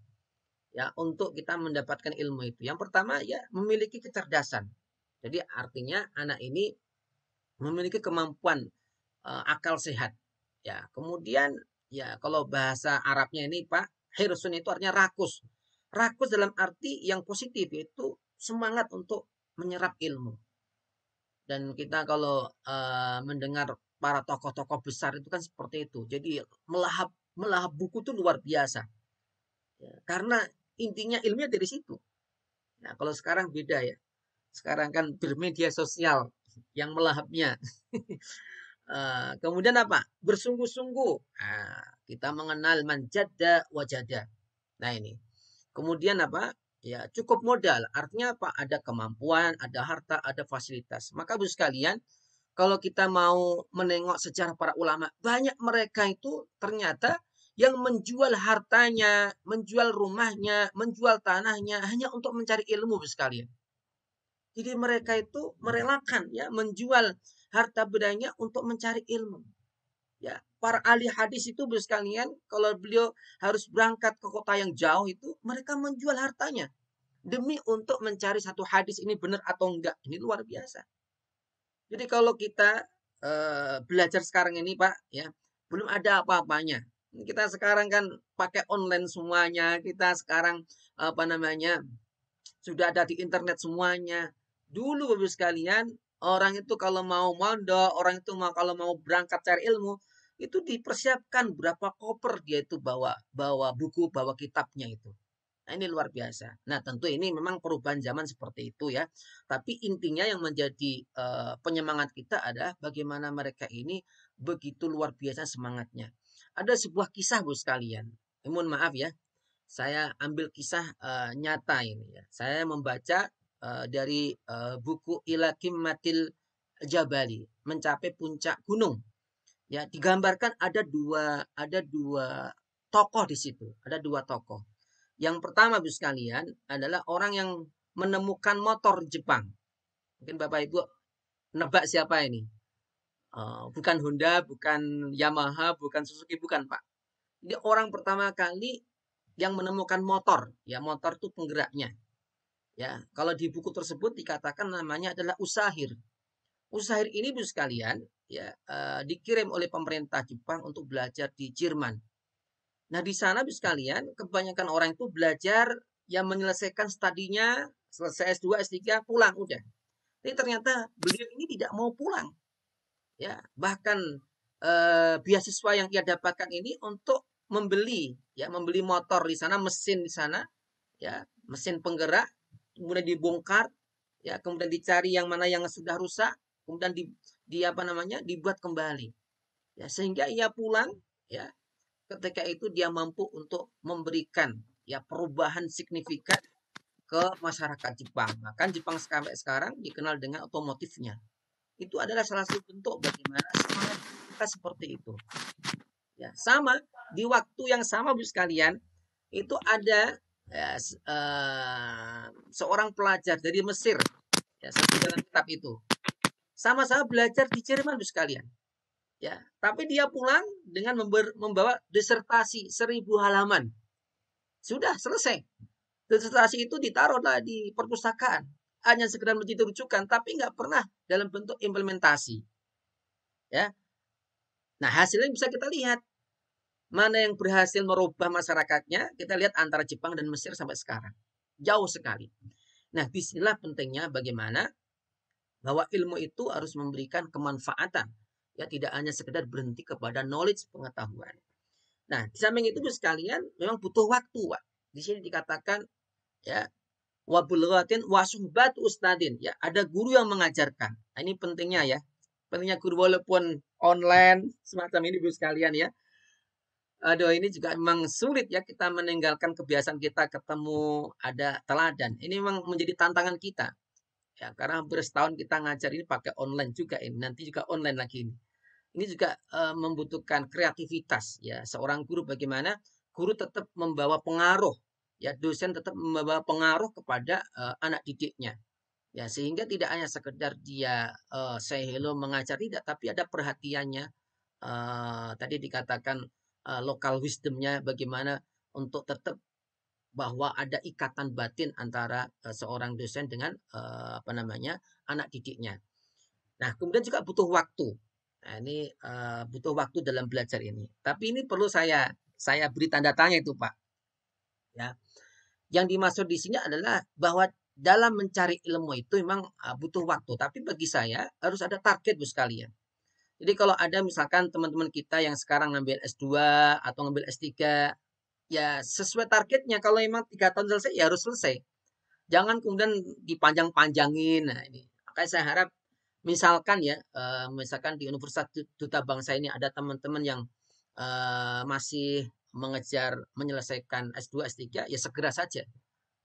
ya untuk kita mendapatkan ilmu itu. Yang pertama ya memiliki kecerdasan. Jadi artinya anak ini memiliki kemampuan akal sehat Ya, kemudian ya kalau bahasa Arabnya ini Pak, hirsun itu artinya rakus. Rakus dalam arti yang positif, yaitu semangat untuk menyerap ilmu. Dan kita kalau mendengar para tokoh-tokoh besar itu kan seperti itu. Jadi melahap melahap buku itu luar biasa. Ya, karena intinya ilmunya dari situ. Nah, kalau sekarang beda ya. Sekarang kan bermedia sosial yang melahapnya. Kemudian apa? Bersungguh-sungguh. Nah, kita mengenal manjada wajada. Nah ini. Kemudian apa? Ya cukup modal. Artinya apa? Ada kemampuan, ada harta, ada fasilitas. Maka Bu sekalian, kalau kita mau menengok sejarah para ulama, banyak mereka itu ternyata yang menjual hartanya, menjual rumahnya, menjual tanahnya hanya untuk mencari ilmu Bu sekalian. Jadi mereka itu merelakan ya menjual harta bendanya untuk mencari ilmu. Ya, para ahli hadis itu Bu sekalian, kalau beliau harus berangkat ke kota yang jauh itu, mereka menjual hartanya demi untuk mencari satu hadis ini benar atau enggak. Ini luar biasa. Jadi kalau kita belajar sekarang ini Pak, ya belum ada apa-apanya. Kita sekarang kan pakai online semuanya. Kita sekarang apa namanya sudah ada di internet semuanya. Dulu Bapak sekalian, orang itu kalau mau mondok, orang itu kalau mau berangkat cari ilmu, itu dipersiapkan berapa koper dia itu bawa buku, bawa kitabnya itu. Nah, ini luar biasa. Nah, tentu ini memang perubahan zaman seperti itu ya. Tapi intinya yang menjadi penyemangat kita adalah bagaimana mereka ini begitu luar biasa semangatnya. Ada sebuah kisah Bu sekalian. Mohon maaf ya, saya ambil kisah nyata ini ya. Saya membaca dari buku Ila Qimmatil Jabali, mencapai puncak gunung. Ya, digambarkan ada dua tokoh di situ, ada dua tokoh. Yang pertama Bu sekalian adalah orang yang menemukan motor Jepang. Mungkin Bapak Ibu nebak siapa ini? Bukan Honda, bukan Yamaha, bukan Suzuki, bukan Pak. Ini orang pertama kali yang menemukan motor. Ya, motor itu penggeraknya. Ya, kalau di buku tersebut dikatakan namanya adalah Usahir. Usahir ini Bu sekalian, ya dikirim oleh pemerintah Jepang untuk belajar di Jerman. Nah, di sana Bu sekalian, kebanyakan orang itu belajar yang menyelesaikan studinya, selesai S2, S3, pulang udah. Tapi ternyata beliau ini tidak mau pulang. Ya, bahkan beasiswa yang ia dapatkan ini untuk membeli motor di sana, mesin di sana, ya, mesin penggerak, kemudian dibongkar, ya, kemudian dicari yang mana yang sudah rusak, kemudian dibuat kembali. Ya, sehingga ia pulang, ya, ketika itu dia mampu untuk memberikan ya perubahan signifikan ke masyarakat Jepang. Bahkan Jepang sampai sekarang dikenal dengan otomotifnya. Itu adalah salah satu bentuk bagaimana semangat kita seperti itu. Ya, sama di waktu yang sama Bu sekalian, itu ada ya, seorang pelajar dari Mesir ya, seperti dalam kitab itu. Sama-sama belajar di Jerman Bu sekalian. Ya, tapi dia pulang dengan membawa disertasi 1000 halaman. Sudah selesai. Disertasi itu ditaruhlah di perpustakaan. Hanya sekedar menjadi rujukan, tapi nggak pernah dalam bentuk implementasi. Ya. Nah, hasilnya bisa kita lihat. Mana yang berhasil merubah masyarakatnya, kita lihat antara Jepang dan Mesir sampai sekarang. Jauh sekali. Nah, disinilah pentingnya bagaimana bahwa ilmu itu harus memberikan kemanfaatan. Ya, tidak hanya sekedar berhenti kepada knowledge, pengetahuan. Nah, di samping itu sekalian memang butuh waktu, Pak. Di sini dikatakan ya wabulghatin wasuhbat ustadin, ya, ada guru yang mengajarkan. Nah, ini pentingnya ya. Pentingnya guru walaupun online semacam ini Bu sekalian ya. Aduh, ini juga memang sulit ya kita meninggalkan kebiasaan kita ketemu ada teladan. Ini memang menjadi tantangan kita. Ya, karena hampir setahun kita ngajar ini pakai online juga ini. Nanti juga online lagi ini. Ini juga membutuhkan kreativitas ya. Seorang guru bagaimana guru tetap membawa pengaruh ya, dosen tetap membawa pengaruh kepada anak didiknya. Ya, sehingga tidak hanya sekedar dia say hello mengajar tidak, tapi ada perhatiannya. Tadi dikatakan local wisdomnya bagaimana untuk tetap bahwa ada ikatan batin antara seorang dosen dengan anak didiknya. Nah, kemudian juga butuh waktu. Nah, ini butuh waktu dalam belajar ini. Tapi ini perlu saya beri tanda tanya itu, Pak. Ya, yang dimaksud di sini adalah bahwa dalam mencari ilmu itu memang butuh waktu. Tapi bagi saya harus ada target, Bu sekalian. Jadi kalau ada misalkan teman-teman kita yang sekarang ngambil S2 atau ngambil S3, ya sesuai targetnya. Kalau memang 3 tahun selesai, ya harus selesai. Jangan kemudian dipanjang-panjangin. Nah, ini. Makanya saya harap misalkan ya, misalkan di Universitas Duta Bangsa ini ada teman-teman yang masih mengejar menyelesaikan S2, S3, ya segera saja.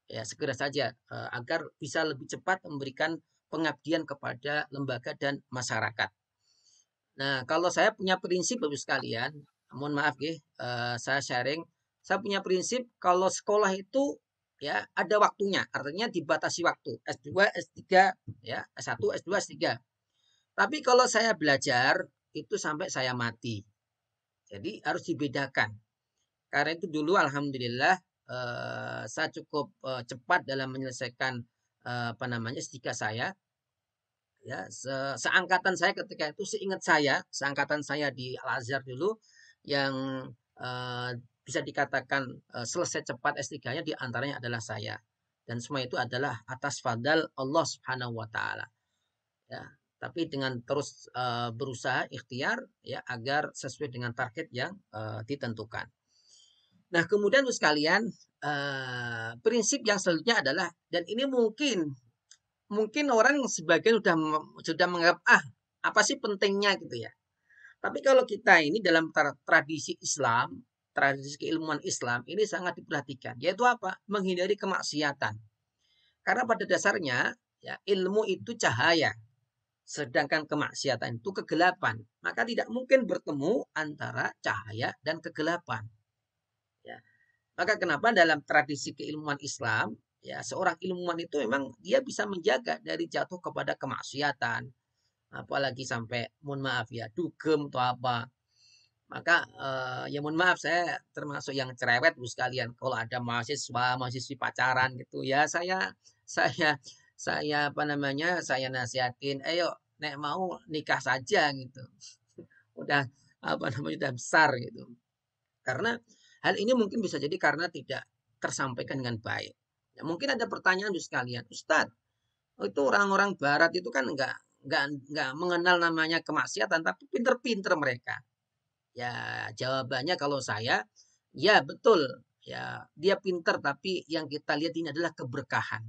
Ya segera saja agar bisa lebih cepat memberikan pengabdian kepada lembaga dan masyarakat. Nah, kalau saya punya prinsip Bapak sekalian, mohon maaf ya, saya sharing, saya punya prinsip kalau sekolah itu ya ada waktunya, artinya dibatasi waktu, S2, S3, ya, S1, S2, S3. Tapi kalau saya belajar itu sampai saya mati. Jadi harus dibedakan. Karena itu dulu alhamdulillah saya cukup cepat dalam menyelesaikan apa namanya S3 saya. Ya, seangkatan saya ketika itu seingat saya, seangkatan saya di Al-Azhar dulu yang bisa dikatakan selesai cepat S3-nya di antaranya adalah saya. Dan semua itu adalah atas fadal Allah Subhanahu wa taala. Ya, tapi dengan terus berusaha ikhtiar ya agar sesuai dengan target yang ditentukan. Nah, kemudian sekalian prinsip yang selanjutnya adalah dan ini mungkin orang sebagian sudah menganggap apa sih pentingnya gitu ya. Tapi kalau kita ini dalam tradisi Islam, tradisi keilmuan Islam ini sangat diperhatikan, yaitu apa? Menghindari kemaksiatan. Karena pada dasarnya ya ilmu itu cahaya, sedangkan kemaksiatan itu kegelapan. Maka tidak mungkin bertemu antara cahaya dan kegelapan. Ya. Maka kenapa dalam tradisi keilmuan Islam, ya seorang ilmuwan itu memang dia bisa menjaga dari jatuh kepada kemaksiatan, apalagi sampai mohon maaf ya dugem atau apa. Maka ya mohon maaf saya termasuk yang cerewet Bu sekalian. Kalau ada mahasiswi pacaran gitu ya saya apa namanya saya nasihatin, ayo nek mau nikah saja gitu. Udah apa namanya udah besar gitu. Karena hal ini mungkin bisa jadi karena tidak tersampaikan dengan baik. Ya, mungkin ada pertanyaan Bu sekalian, Ustadz, itu orang-orang Barat itu kan nggak mengenal namanya kemaksiatan, tapi pinter-pinter mereka. Ya jawabannya kalau saya, ya betul, ya dia pinter, tapi yang kita lihat ini adalah keberkahan.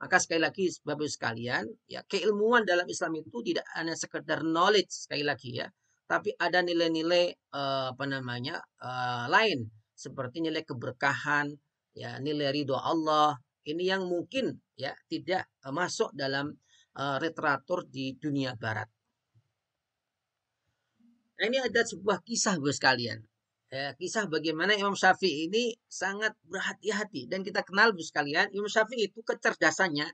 Maka sekali lagi Bapak sekalian, ya keilmuan dalam Islam itu tidak hanya sekedar knowledge sekali lagi ya, tapi ada nilai-nilai apa namanya lain seperti nilai keberkahan, ya nilai ridho Allah. Ini yang mungkin ya tidak masuk dalam literatur di dunia Barat. Nah, ini ada sebuah kisah Bapak sekalian. Ya, kisah bagaimana Imam Syafi'i ini sangat berhati-hati dan kita kenal Bapak sekalian, Imam Syafi'i itu kecerdasannya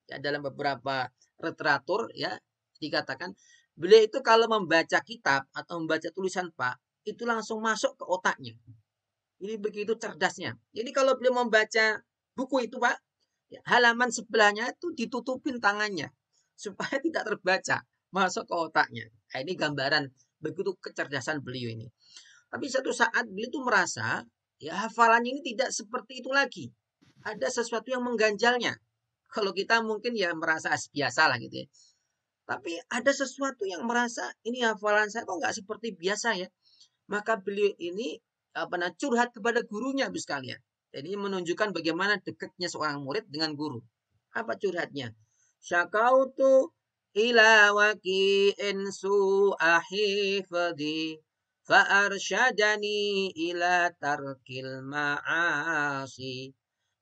ya dalam beberapa literatur ya dikatakan beliau itu kalau membaca kitab atau membaca tulisan Pak itu langsung masuk ke otaknya. Ini begitu cerdasnya. Jadi kalau beliau membaca buku itu Pak, ya, halaman sebelahnya itu ditutupin tangannya supaya tidak terbaca, masuk ke otaknya. Nah, ini gambaran begitu kecerdasan beliau ini. Tapi satu saat beliau itu merasa ya hafalannya ini tidak seperti itu lagi. Ada sesuatu yang mengganjalnya. Kalau kita mungkin ya merasa biasa lah gitu ya. Tapi ada sesuatu yang merasa ini hafalan saya kok nggak seperti biasa ya. Maka beliau ini curhat kepada gurunya Bu sekalian. Jadi menunjukkan bagaimana dekatnya seorang murid dengan guru. Apa curhatnya? Syakautu ila waki'in su'ahifadi fa'arsyadani ila tarkil ma'asi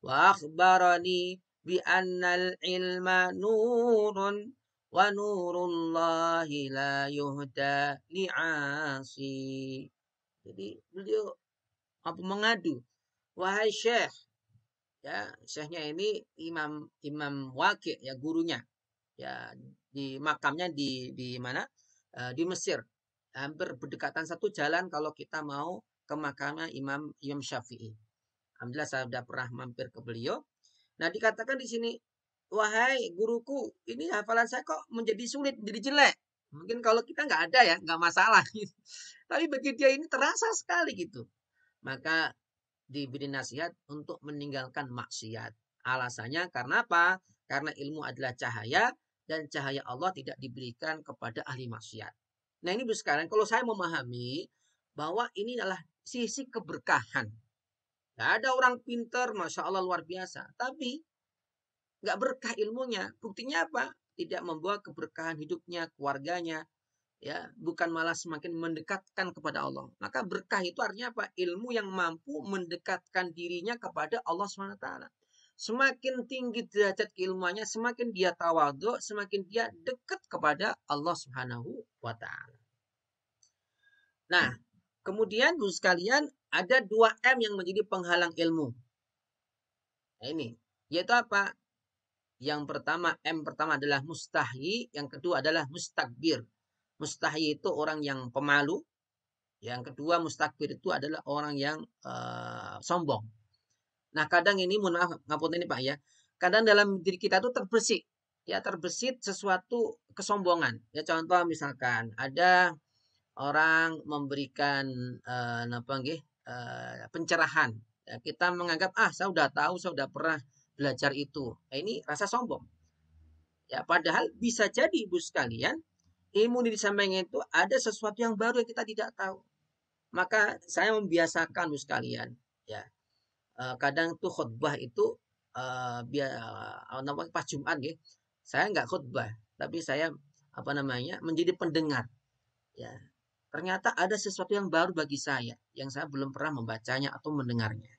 wa akhbarani bi annal ilma nurun wa nurullahi la yuhda li'asi. Jadi beliau mengadu, wahai Syekh, ya Syekhnya ini Imam Waqi' ya gurunya, ya di makamnya di mana? Di Mesir, hampir berdekatan satu jalan kalau kita mau ke makamnya Imam Syafi'i. Alhamdulillah saya sudah pernah mampir ke beliau. Nah dikatakan di sini, wahai guruku, ini hafalan saya kok menjadi sulit, menjadi jelek. Mungkin kalau kita nggak ada ya, nggak masalah gitu. Tapi bagi dia ini terasa sekali gitu. Maka diberi nasihat untuk meninggalkan maksiat. Alasannya karena apa? Karena ilmu adalah cahaya dan cahaya Allah tidak diberikan kepada ahli maksiat. Nah ini sekarang kalau saya memahami bahwa ini adalah sisi keberkahan. Gak ada orang pintar, Masya Allah luar biasa. Tapi nggak berkah ilmunya. Buktinya apa? Tidak membawa keberkahan hidupnya, keluarganya, ya, bukan malah semakin mendekatkan kepada Allah. Maka berkah itu artinya apa? Ilmu yang mampu mendekatkan dirinya kepada Allah SWT. Semakin tinggi derajat keilmuannya, semakin dia tawadhu, semakin dia dekat kepada Allah Subhanahu wa taala. Nah, kemudian Bapak sekalian, ada 2 M yang menjadi penghalang ilmu. Nah, ini yaitu apa? Yang pertama, M pertama adalah mustahyi, yang kedua adalah mustakbir. Mustahyi itu orang yang pemalu, yang kedua mustakbir itu adalah orang yang sombong. Nah, kadang ini mohon maaf ngapunten ini Pak ya. Kadang dalam diri kita tuh terbesit, ya terbesit sesuatu kesombongan. Ya contoh misalkan ada orang memberikan pencerahan. Ya, kita menganggap saya sudah tahu, saya sudah pernah belajar itu. Nah, ini rasa sombong. Ya, padahal bisa jadi Ibu sekalian, ilmu yang disampaikan itu ada sesuatu yang baru yang kita tidak tahu. Maka saya membiasakan Ibu sekalian, ya. Kadang tuh khutbah itu pas Jumat ya. Saya nggak khutbah, tapi saya menjadi pendengar. Ya. Ternyata ada sesuatu yang baru bagi saya yang saya belum pernah membacanya atau mendengarnya.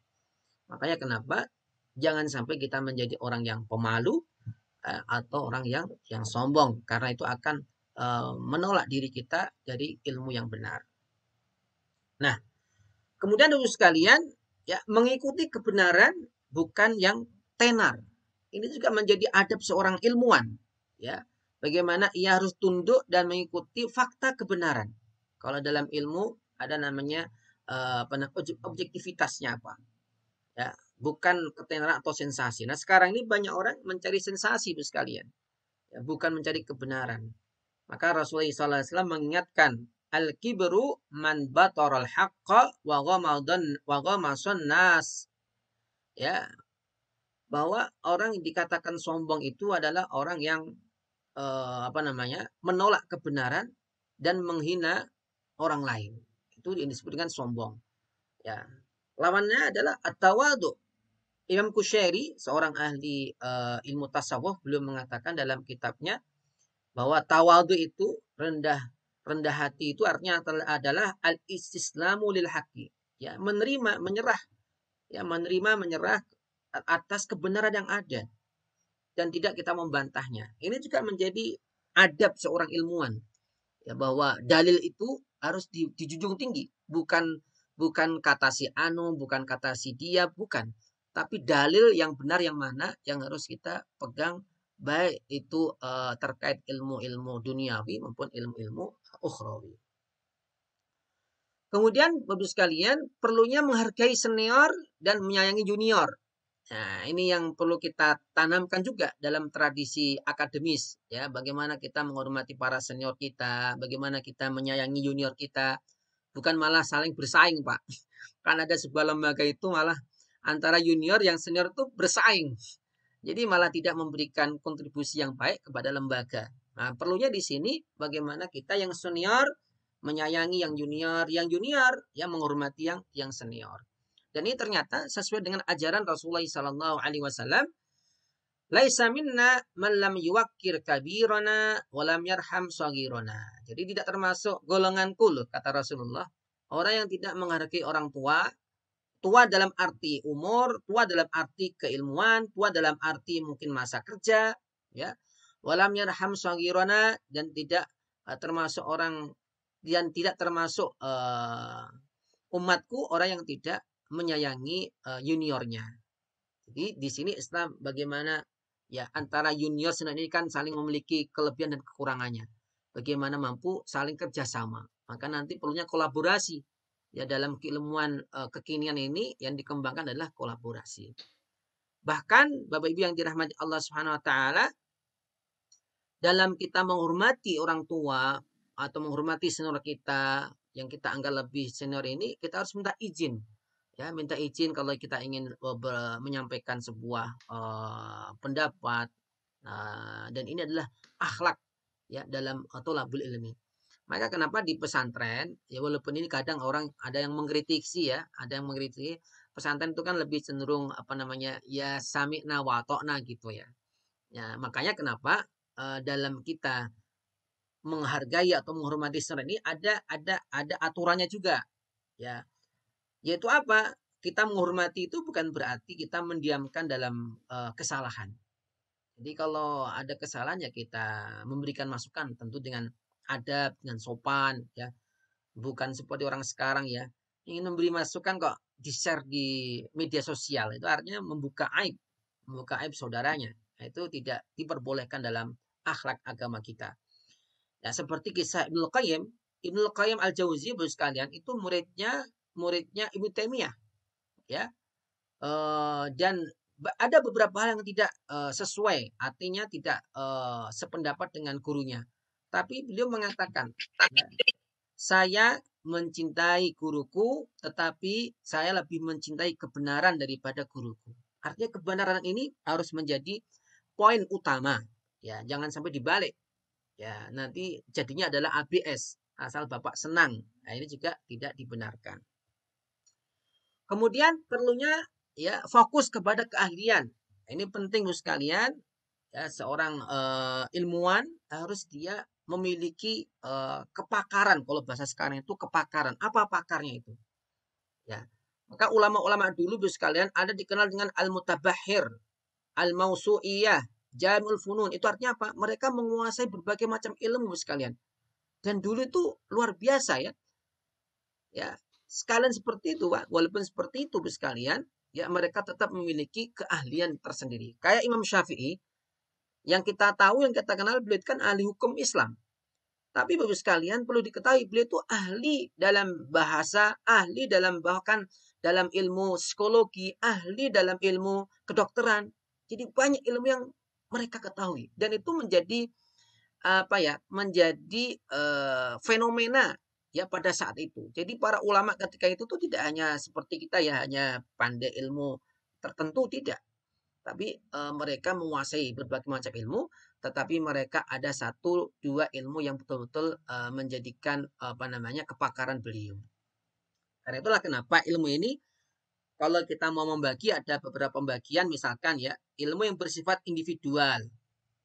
Makanya kenapa jangan sampai kita menjadi orang yang pemalu atau orang yang sombong, karena itu akan menolak diri kita dari ilmu yang benar. Nah, kemudian Ibu sekalian, ya mengikuti kebenaran bukan yang tenar. Ini juga menjadi adab seorang ilmuwan, ya. Bagaimana ia harus tunduk dan mengikuti fakta kebenaran. Kalau dalam ilmu ada namanya objektivitasnya apa? Ya, bukan ketenaran atau sensasi. Nah, sekarang ini banyak orang mencari sensasi Ibu sekalian. Ya, bukan mencari kebenaran. Maka Rasulullah SAW mengingatkan, al-kibru man bataral haqqa wa ghamasun nas. Ya, bahwa orang yang dikatakan sombong itu adalah orang yang menolak kebenaran dan menghina orang lain. Itu yang disebut dengan sombong. Ya. Lawannya adalah at-tawadhu. Imam Qushairi, seorang ahli ilmu tasawuf, beliau mengatakan dalam kitabnya bahwa tawadhu itu rendah hati itu artinya adalah al-istislamu lil haqqi. Ya, menerima menyerah atas kebenaran yang ada dan tidak kita membantahnya. Ini juga menjadi adab seorang ilmuwan. Ya, bahwa dalil itu harus dijunjung tinggi, bukan kata si anu, bukan kata si dia, bukan. Tapi dalil yang benar yang mana yang harus kita pegang, baik itu terkait ilmu-ilmu duniawi maupun ilmu-ilmu ukhrawi. Kemudian Bapak sekalian, perlunya menghargai senior dan menyayangi junior. Nah, ini yang perlu kita tanamkan juga dalam tradisi akademis, ya. Bagaimana kita menghormati para senior kita, bagaimana kita menyayangi junior kita, bukan malah saling bersaing, Pak. Kan ada sebuah lembaga itu malah antara junior yang senior itu bersaing. Jadi malah tidak memberikan kontribusi yang baik kepada lembaga. Nah, perlunya di sini bagaimana kita yang senior menyayangi yang junior yang menghormati yang senior. Dan ini ternyata sesuai dengan ajaran Rasulullah SAW. Laisa minna man lam yuwakkir kabirana wa lam yarham saghirana. Jadi tidak termasuk golonganku loh, kata Rasulullah. Orang yang tidak menghargai orang tua. Tua dalam arti umur, tua dalam arti keilmuan, tua dalam arti mungkin masa kerja, ya. Walam yarham saghirana, dan tidak termasuk orang yang tidak termasuk umatku orang yang tidak menyayangi juniornya. Jadi di sini Islam bagaimana ya antara junior sendiri kan saling memiliki kelebihan dan kekurangannya. Bagaimana mampu saling kerjasama. Maka nanti perlunya kolaborasi. Ya dalam keilmuan kekinian ini yang dikembangkan adalah kolaborasi. Bahkan Bapak Ibu yang dirahmati Allah Subhanahu wa taala, dalam kita menghormati orang tua atau menghormati senior kita yang kita anggap lebih senior ini, kita harus minta izin. Ya, minta izin kalau kita ingin menyampaikan sebuah pendapat. Dan ini adalah akhlak ya dalam thalabul ilmi. Maka kenapa di pesantren ya walaupun ini kadang orang ada yang mengkritisi ya, ada yang mengkritisi pesantren itu kan lebih cenderung apa namanya ya sami'na wa ta'na gitu ya. Ya, makanya kenapa dalam kita menghargai atau menghormati senior ini ada aturannya juga ya. Yaitu apa? Kita menghormati itu bukan berarti kita mendiamkan dalam kesalahan. Jadi kalau ada kesalahan ya kita memberikan masukan tentu dengan adab, dengan sopan ya. Bukan seperti orang sekarang ya. Ingin memberi masukan kok di-share di media sosial. Itu artinya membuka aib saudaranya. Nah, itu tidak diperbolehkan dalam akhlak agama kita. Ya, seperti kisah Ibnu Qayyim, Ibnu Qayyim Al-Jauziyah Bapak sekalian itu muridnya Ibnu Taimiyah ya. Dan ada beberapa hal yang tidak sesuai, artinya tidak sependapat dengan gurunya. Tapi beliau mengatakan, ya, saya mencintai guruku, tetapi saya lebih mencintai kebenaran daripada guruku. Artinya kebenaran ini harus menjadi poin utama, ya jangan sampai dibalik. Ya nanti jadinya adalah ABS, asal Bapak senang. Nah, ini juga tidak dibenarkan. Kemudian perlunya ya fokus kepada keahlian. Ini penting Bu sekalian. Ya, seorang ilmuwan harus dia memiliki kepakaran. Kalau bahasa sekarang itu kepakaran. Apa pakarnya itu? Ya. Maka ulama-ulama dulu Bu sekalian ada dikenal dengan al-mutabahhir, al-mausu'iyah, jamul funun. Itu artinya apa? Mereka menguasai berbagai macam ilmu Bu sekalian. Dan dulu itu luar biasa ya. Ya, sekalian seperti itu, Pak. Walaupun seperti itu, sekalian, ya mereka tetap memiliki keahlian tersendiri. Kayak Imam Syafi'i, yang kita tahu, yang kita kenal, beliau kan ahli hukum Islam. Tapi Bapak sekalian perlu diketahui, beliau itu ahli dalam bahasa, ahli dalam bahkan dalam ilmu psikologi, ahli dalam ilmu kedokteran. Jadi banyak ilmu yang mereka ketahui. Dan itu menjadi apa ya? Menjadi fenomena ya pada saat itu. Jadi para ulama ketika itu tuh tidak hanya seperti kita ya hanya pandai ilmu tertentu tidak, tapi mereka menguasai berbagai macam ilmu, tetapi mereka ada satu dua ilmu yang betul-betul menjadikan apa namanya kepakaran beliau. Karena itulah kenapa ilmu ini kalau kita mau membagi ada beberapa pembagian misalkan ya ilmu yang bersifat individual.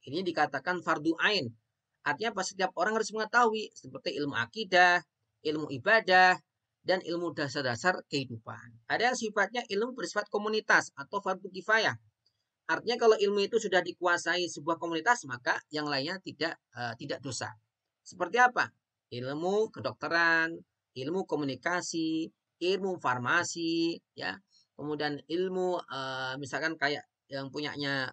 Ini dikatakan fardu ain. Artinya apa? Setiap orang harus mengetahui seperti ilmu akidah, ilmu ibadah, dan ilmu dasar-dasar kehidupan. Ada yang sifatnya ilmu bersifat komunitas atau fardu kifayah. Artinya kalau ilmu itu sudah dikuasai sebuah komunitas, maka yang lainnya tidak dosa. Seperti apa? Ilmu kedokteran, ilmu komunikasi, ilmu farmasi, ya. Kemudian ilmu misalkan kayak yang punyanya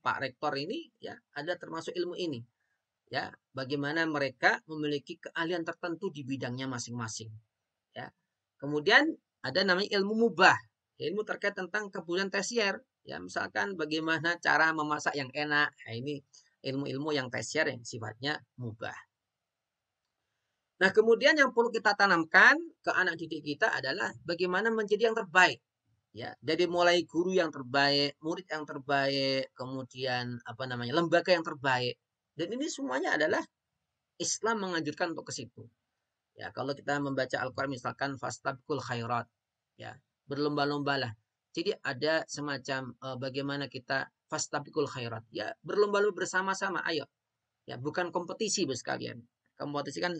Pak Rektor ini, ya, ada termasuk ilmu ini. Ya, bagaimana mereka memiliki keahlian tertentu di bidangnya masing-masing. Ya. Kemudian ada namanya ilmu mubah, ilmu terkait tentang kebutuhan tersier. Ya, misalkan bagaimana cara memasak yang enak. Nah, ini ilmu-ilmu yang tersier yang sifatnya mubah. Nah, kemudian yang perlu kita tanamkan ke anak didik kita adalah bagaimana menjadi yang terbaik. Ya, dari mulai guru yang terbaik, murid yang terbaik, kemudian apa namanya lembaga yang terbaik. Dan ini semuanya adalah Islam menganjurkan untuk ke situ. Ya, kalau kita membaca Al-Qur'an misalkan fastabiqul khairat, ya, berlomba-lombalah. Jadi ada semacam bagaimana kita fastabiqul khairat, ya, berlomba-lomba bersama-sama, ayo. Ya, bukan kompetisi Bos sekalian. Kompetisi kan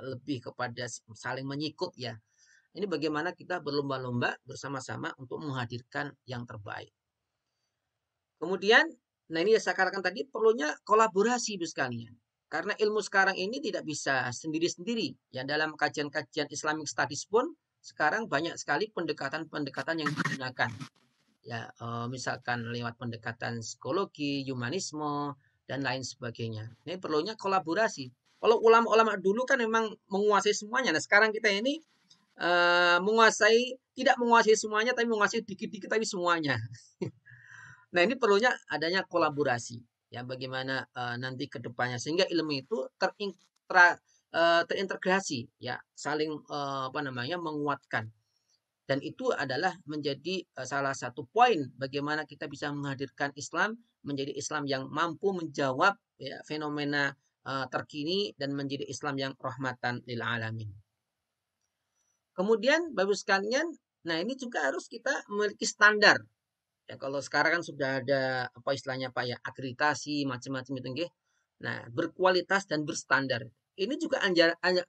lebih kepada saling menyikut ya. Ini bagaimana kita berlomba-lomba bersama-sama untuk menghadirkan yang terbaik. Kemudian, nah ini saya katakan tadi perlunya kolaborasi Bos sekalian. Karena ilmu sekarang ini tidak bisa sendiri-sendiri. Ya, dalam kajian-kajian Islamic Studies pun sekarang banyak sekali pendekatan-pendekatan yang digunakan. Ya, misalkan lewat pendekatan psikologi, humanisme, dan lain sebagainya. Ini perlunya kolaborasi. Kalau ulama-ulama dulu kan memang menguasai semuanya. Nah, sekarang kita ini tidak menguasai semuanya, tapi menguasai dikit-dikit tapi semuanya. Nah, ini perlunya adanya kolaborasi. ya bagaimana nanti ke depannya sehingga ilmu itu terintegrasi ya saling menguatkan. Dan itu adalah menjadi salah satu poin bagaimana kita bisa menghadirkan Islam menjadi Islam yang mampu menjawab ya, fenomena terkini dan menjadi Islam yang rahmatan lil alamin. Kemudian Bapak sekalian, nah ini juga harus kita memiliki standar. Ya kalau sekarang kan sudah ada apa istilahnya Pak ya, akreditasi macam-macam itu nggih. Nah, berkualitas dan berstandar. Ini juga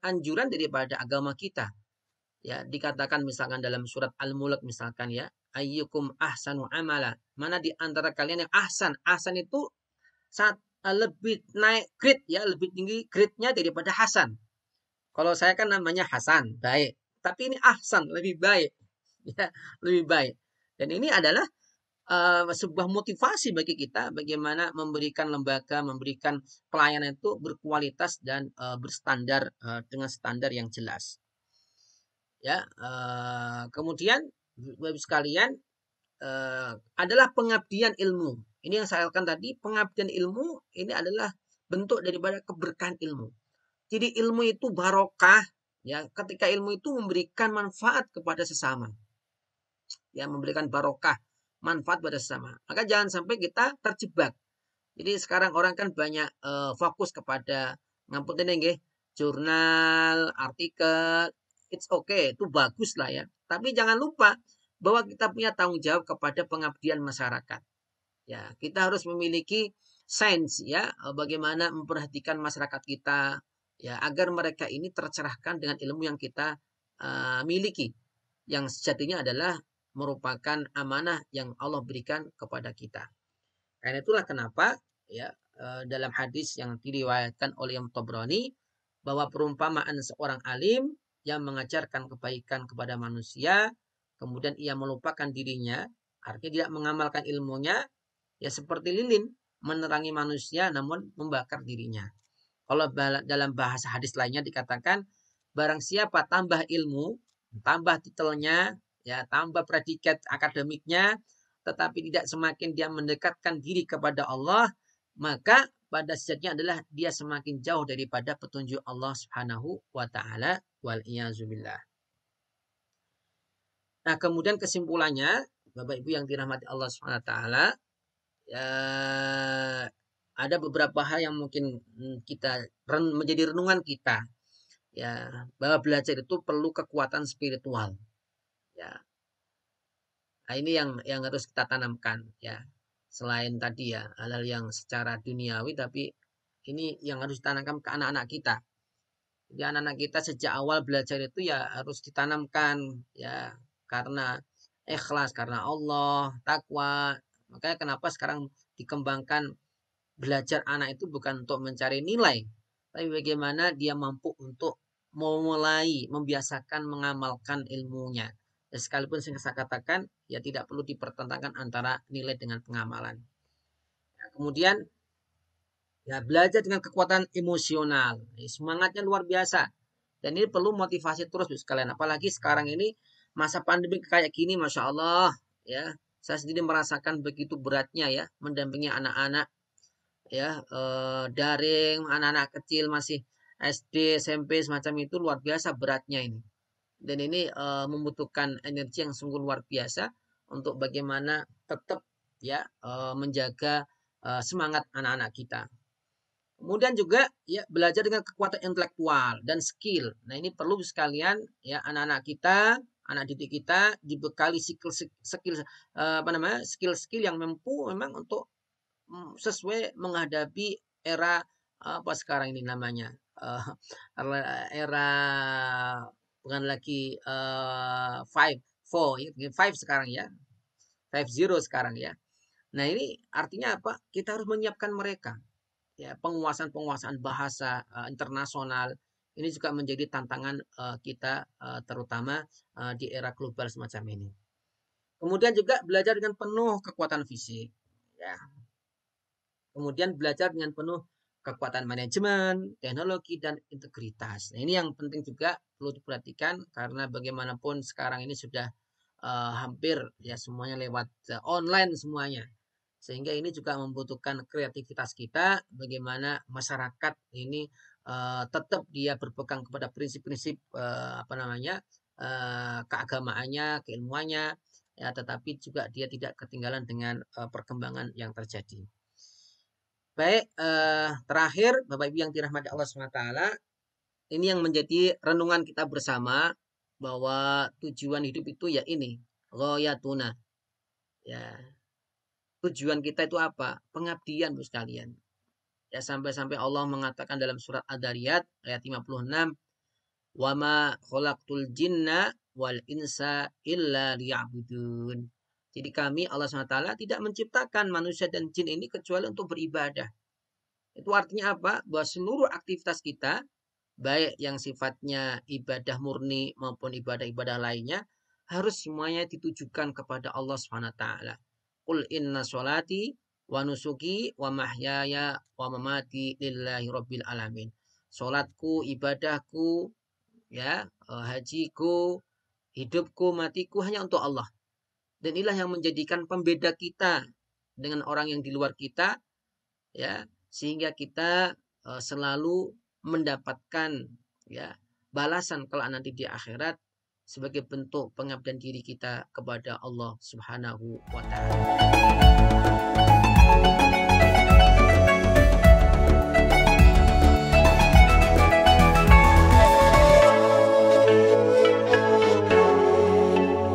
anjuran daripada agama kita. Ya, dikatakan misalkan dalam surat Al-Mulk misalkan ya, ayyukum ahsanu amala. Mana di antara kalian yang ahsan? Ahsan itu lebih naik grade ya, lebih tinggi grade-nya daripada hasan. Kalau saya kan namanya Hasan, baik. Tapi ini ahsan, lebih baik. Ya, lebih baik. Dan ini adalah sebuah motivasi bagi kita bagaimana memberikan lembaga, memberikan pelayanan itu berkualitas dan berstandar dengan standar yang jelas. Ya, kemudian Bapak sekalian adalah pengabdian ilmu. Ini yang saya katakan tadi, pengabdian ilmu ini adalah bentuk daripada keberkahan ilmu. Jadi ilmu itu barokah, ya. Ketika ilmu itu memberikan manfaat kepada sesama, ya, memberikan barokah, manfaat pada sesama. Maka jangan sampai kita terjebak. Jadi sekarang orang kan banyak fokus kepada ngapunten nggih, jurnal, artikel, it's okay, itu bagus lah ya. Tapi jangan lupa bahwa kita punya tanggung jawab kepada pengabdian masyarakat. Ya, kita harus memiliki sense ya, bagaimana memperhatikan masyarakat kita ya agar mereka ini tercerahkan dengan ilmu yang kita miliki. Yang sejatinya adalah merupakan amanah yang Allah berikan kepada kita. Karena itulah kenapa ya dalam hadis yang diriwayatkan oleh Imam Tabrani bahwa perumpamaan seorang alim yang mengajarkan kebaikan kepada manusia kemudian ia melupakan dirinya, artinya tidak mengamalkan ilmunya, ya seperti lilin menerangi manusia namun membakar dirinya. Kalau dalam bahasa hadis lainnya dikatakan barang siapa tambah ilmu, tambah titelnya, ya tambah predikat akademiknya, tetapi tidak semakin dia mendekatkan diri kepada Allah, maka pada sejatinya adalah dia semakin jauh daripada petunjuk Allah Subhanahu wa taala wal iyazubillah. Nah, kemudian kesimpulannya, Bapak Ibu yang dirahmati Allah Subhanahu wa taala, ya, ada beberapa hal yang mungkin kita menjadi renungan kita, ya, bahwa belajar itu perlu kekuatan spiritual, ya. Nah, ini yang harus kita tanamkan, ya. Selain tadi ya hal-hal yang secara duniawi, tapi ini yang harus ditanamkan ke anak-anak kita. Jadi anak-anak kita sejak awal belajar itu ya harus ditanamkan, ya, karena ikhlas, karena Allah, takwa. Makanya kenapa sekarang dikembangkan belajar anak itu bukan untuk mencari nilai, tapi bagaimana dia mampu untuk memulai membiasakan mengamalkan ilmunya. Dan sekalipun saya katakan ya tidak perlu dipertentangkan antara nilai dengan pengamalan. Ya, kemudian ya belajar dengan kekuatan emosional, semangatnya luar biasa. Dan ini perlu motivasi terus sekalian. Apalagi sekarang ini masa pandemi kayak gini, masya Allah, ya saya sendiri merasakan begitu beratnya ya mendampingi anak-anak ya daring, anak-anak kecil masih SD, SMP semacam itu luar biasa beratnya ini. Dan ini membutuhkan energi yang sungguh luar biasa untuk bagaimana tetap ya menjaga semangat anak-anak kita. Kemudian juga ya belajar dengan kekuatan intelektual dan skill. Nah, ini perlu sekalian ya anak-anak kita, anak didik kita dibekali skill-skill yang mampu memang untuk sesuai menghadapi era apa sekarang ini namanya era bukan lagi 5 sekarang ya 5.0 sekarang ya. Nah ini artinya apa? Kita harus menyiapkan mereka ya penguasaan bahasa internasional ini juga menjadi tantangan kita terutama di era global semacam ini. Kemudian juga belajar dengan penuh kekuatan fisik ya. Kemudian belajar dengan penuh kekuatan manajemen, teknologi, dan integritas. Nah, ini yang penting juga perlu diperhatikan karena bagaimanapun sekarang ini sudah hampir ya semuanya lewat online semuanya. Sehingga ini juga membutuhkan kreativitas kita, bagaimana masyarakat ini tetap dia berpegang kepada prinsip-prinsip keagamaannya, keilmuannya, ya, tetapi juga dia tidak ketinggalan dengan perkembangan yang terjadi. Baik, terakhir Bapak Ibu yang dirahmati Allah SWT, ini yang menjadi renungan kita bersama, bahwa tujuan hidup itu ya ini, ghayatuna. Ya, tujuan kita itu apa? Pengabdian, Bu sekalian. Ya, sampai-sampai Allah mengatakan dalam surat Ad-Dariyat ayat 56, "Wa ma khalaqtul jinna wal insa illa liya'budun." Jadi kami Allah SWT tidak menciptakan manusia dan jin ini kecuali untuk beribadah. Itu artinya apa? Bahwa seluruh aktivitas kita, baik yang sifatnya ibadah murni maupun ibadah-ibadah lainnya, harus semuanya ditujukan kepada Allah SWT. Qul inna sholati wa nusuki wa mahyaya wa mamati lillahi rabbil alamin. Salatku, ibadahku, ya, hajiku, hidupku, matiku hanya untuk Allah. Dan inilah yang menjadikan pembeda kita dengan orang yang di luar kita, ya, sehingga kita selalu mendapatkan, ya, balasan kelak nanti di akhirat sebagai bentuk pengabdian diri kita kepada Allah Subhanahu wa taala.